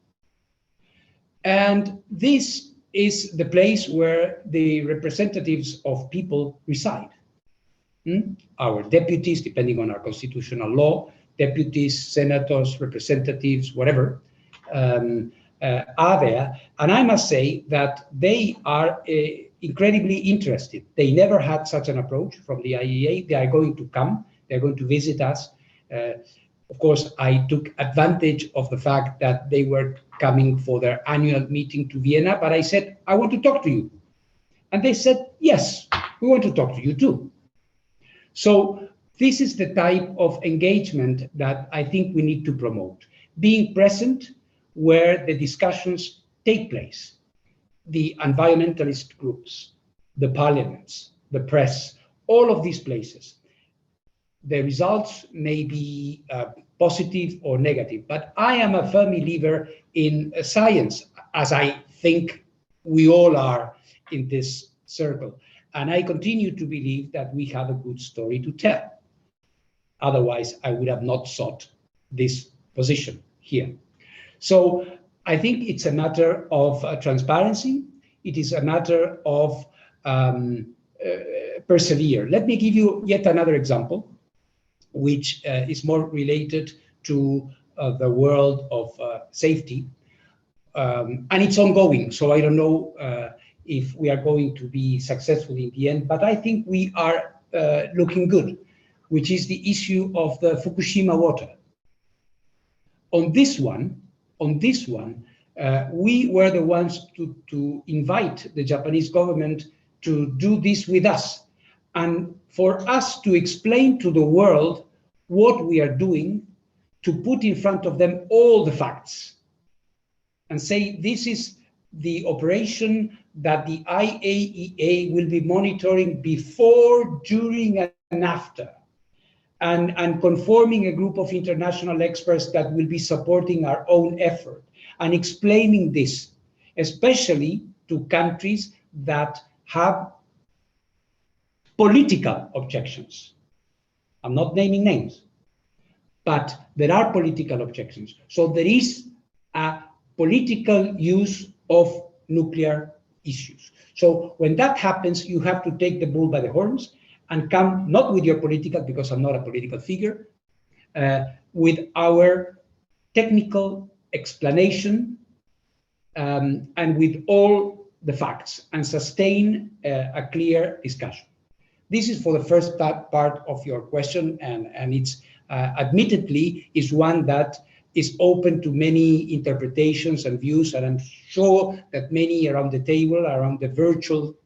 And this is the place where the representatives of people reside. Our deputies, depending on our constitutional law, deputies, senators, representatives, whatever, are there. And I must say that they are incredibly interested. They never had such an approach from the IAEA. They are going to come, they're going to visit us. Of course, I took advantage of the fact that they were coming for their annual meeting to Vienna, but I said, I want to talk to you. And they said, yes, we want to talk to you too. So this is the type of engagement that I think we need to promote. Being present where the discussions take place. The environmentalist groups, the parliaments, the press, all of these places. The results may be positive or negative, but I am a firm believer in science, as I think we all are in this circle. And I continue to believe that we have a good story to tell. Otherwise, I would have not sought this position here. So I think it's a matter of transparency. It is a matter of persevere. Let me give you yet another example, which is more related to the world of safety. And it's ongoing, so I don't know if we are going to be successful in the end, but I think we are looking good, which is the issue of the Fukushima water. On this one, we were the ones to invite the Japanese government to do this with us, and for us to explain to the world what we are doing, to put in front of them all the facts and say this is the operation that the IAEA will be monitoring before, during, and after, and conforming a group of international experts that will be supporting our own effort, and explaining this, especially to countries that have political objections. I'm not naming names, but there are political objections. So there is a political use of nuclear issues. So when that happens, you have to take the bull by the horns and come not with your political, because I'm not a political figure, with our technical explanation and with all the facts, and sustain a clear discussion. This is for the first part of your question, and it's admittedly is one that is open to many interpretations and views, and I'm sure that many around the table, around the virtual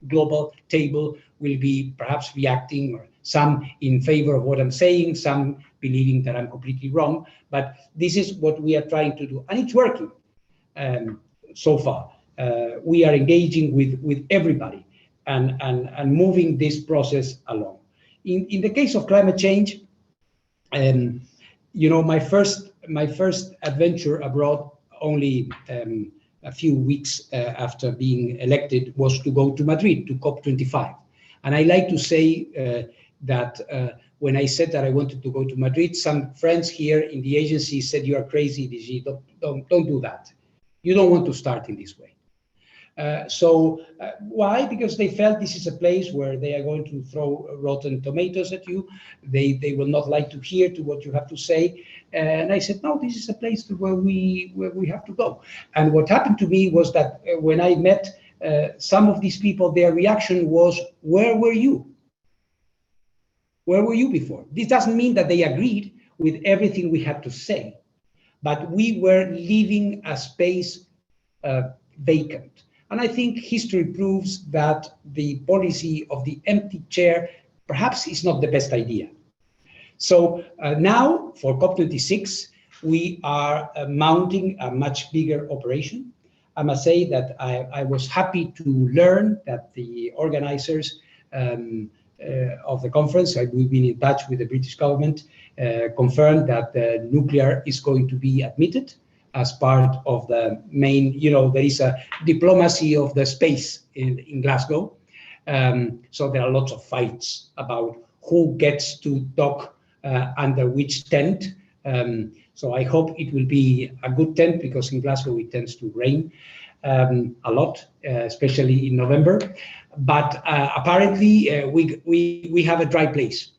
global table, will be perhaps reacting, or some in favor of what I'm saying, some believing that I'm completely wrong, but this is what we are trying to do, and it's working so far. We are engaging with everybody and moving this process along. In the case of climate change, you know, my first adventure abroad, only a few weeks after being elected, was to go to Madrid to COP25. And I like to say that when I said that I wanted to go to Madrid, some friends here in the agency said, "You are crazy, DG, don't do that. You don't want to start in this way." Why? Because they felt this is a place where they are going to throw rotten tomatoes at you. They will not like to hear to what you have to say. And I said, no, this is a place where we have to go. And what happened to me was that when I met some of these people, their reaction was, where were you? Where were you before? This doesn't mean that they agreed with everything we had to say, but we were leaving a space vacant. And I think history proves that the policy of the empty chair perhaps is not the best idea. So now for COP26, we are mounting a much bigger operation. I must say that I was happy to learn that the organizers of the conference, we've been in touch with the British government, confirmed that nuclear is going to be admitted as part of the main, there is a diplomacy of the space in Glasgow. So there are lots of fights about who gets to dock under which tent. So I hope it will be a good tent, because in Glasgow it tends to rain a lot, especially in November. But apparently we have a dry place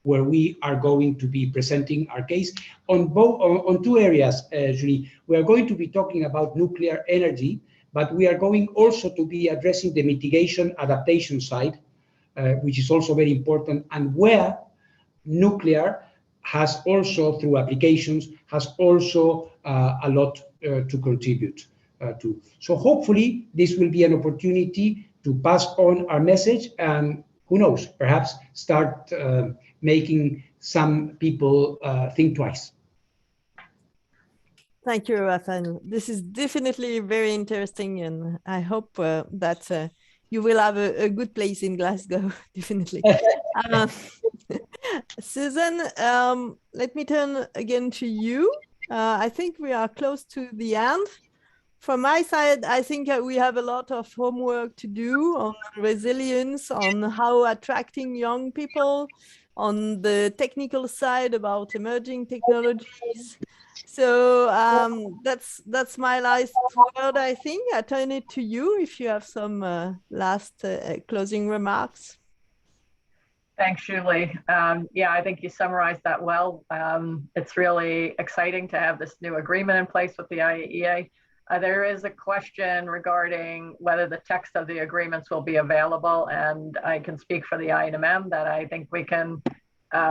where we are going to be presenting our case on two areas. Julie, we are going to be talking about nuclear energy, but we are going also to be addressing the mitigation adaptation side, which is also very important, and where nuclear has also, through applications, has also a lot to contribute to. So hopefully this will be an opportunity to pass on our message, and who knows, perhaps start making some people think twice. Thank you, Rafael. This is definitely very interesting, and I hope that you will have a good place in Glasgow, definitely. Susan, let me turn again to you. I think we are close to the end. From my side, I think we have a lot of homework to do on resilience, on how attracting young people, on the technical side about emerging technologies. So that's my last word, I think. I turn it to you if you have some last closing remarks. Thanks, Julie. Yeah, I think you summarized that well. It's really exciting to have this new agreement in place with the IAEA. There is a question regarding whether the text of the agreements will be available, and I can speak for the INMM that I think we can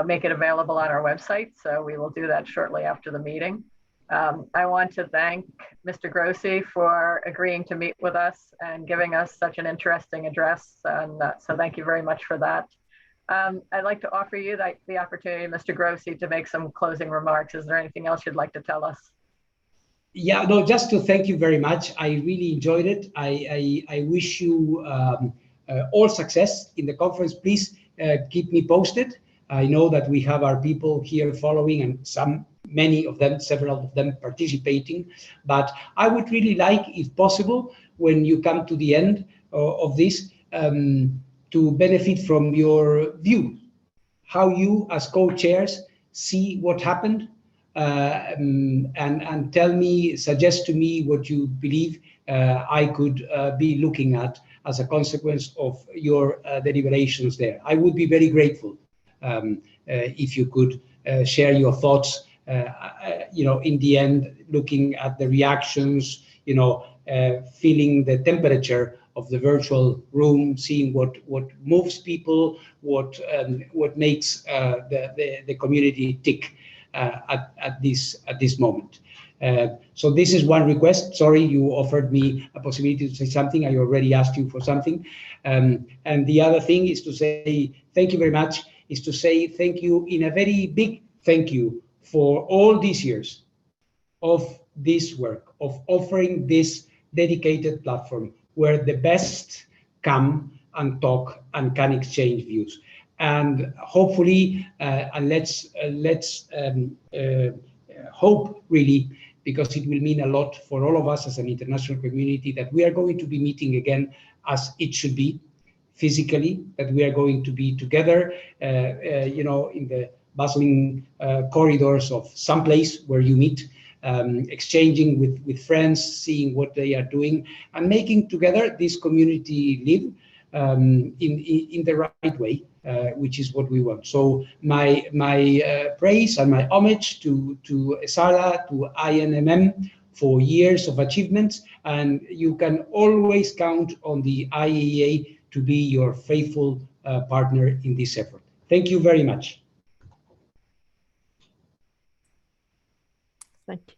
make it available on our website. So we will do that shortly after the meeting. I want to thank Mr. Grossi for agreeing to meet with us and giving us such an interesting address. And so thank you very much for that. I'd like to offer you the opportunity, Mr. Grossi, to make some closing remarks. Is there anything else you'd like to tell us? Yeah, no, just to thank you very much. I really enjoyed it. I wish you all success in the conference. Please keep me posted. I know that we have our people here following, and many of them, several of them participating. But I would really like, if possible, when you come to the end of this, to benefit from your view, how you as co-chairs see what happened, and tell me, suggest to me what you believe I could be looking at as a consequence of your deliberations there. I would be very grateful if you could share your thoughts, in the end, looking at the reactions, feeling the temperature of the virtual room, seeing what moves people, what makes the community tick at this moment. So this is one request. Sorry, you offered me a possibility to say something. I already asked you for something. And the other thing is to say thank you very much, is to say thank you in a very big thank you for all these years of this work, of offering this dedicated platform where the best come and talk and can exchange views. And hopefully, and let's hope really, because it will mean a lot for all of us as an international community, that we are going to be meeting again as it should be, physically, that we are going to be together, in the bustling corridors of some place where you meet, exchanging with friends, seeing what they are doing, and making together this community live in the right way, which is what we want. So my praise and my homage to ESARDA, to INMM for years of achievements, and you can always count on the IAEA to be your faithful partner in this effort. Thank you very much. Thank you.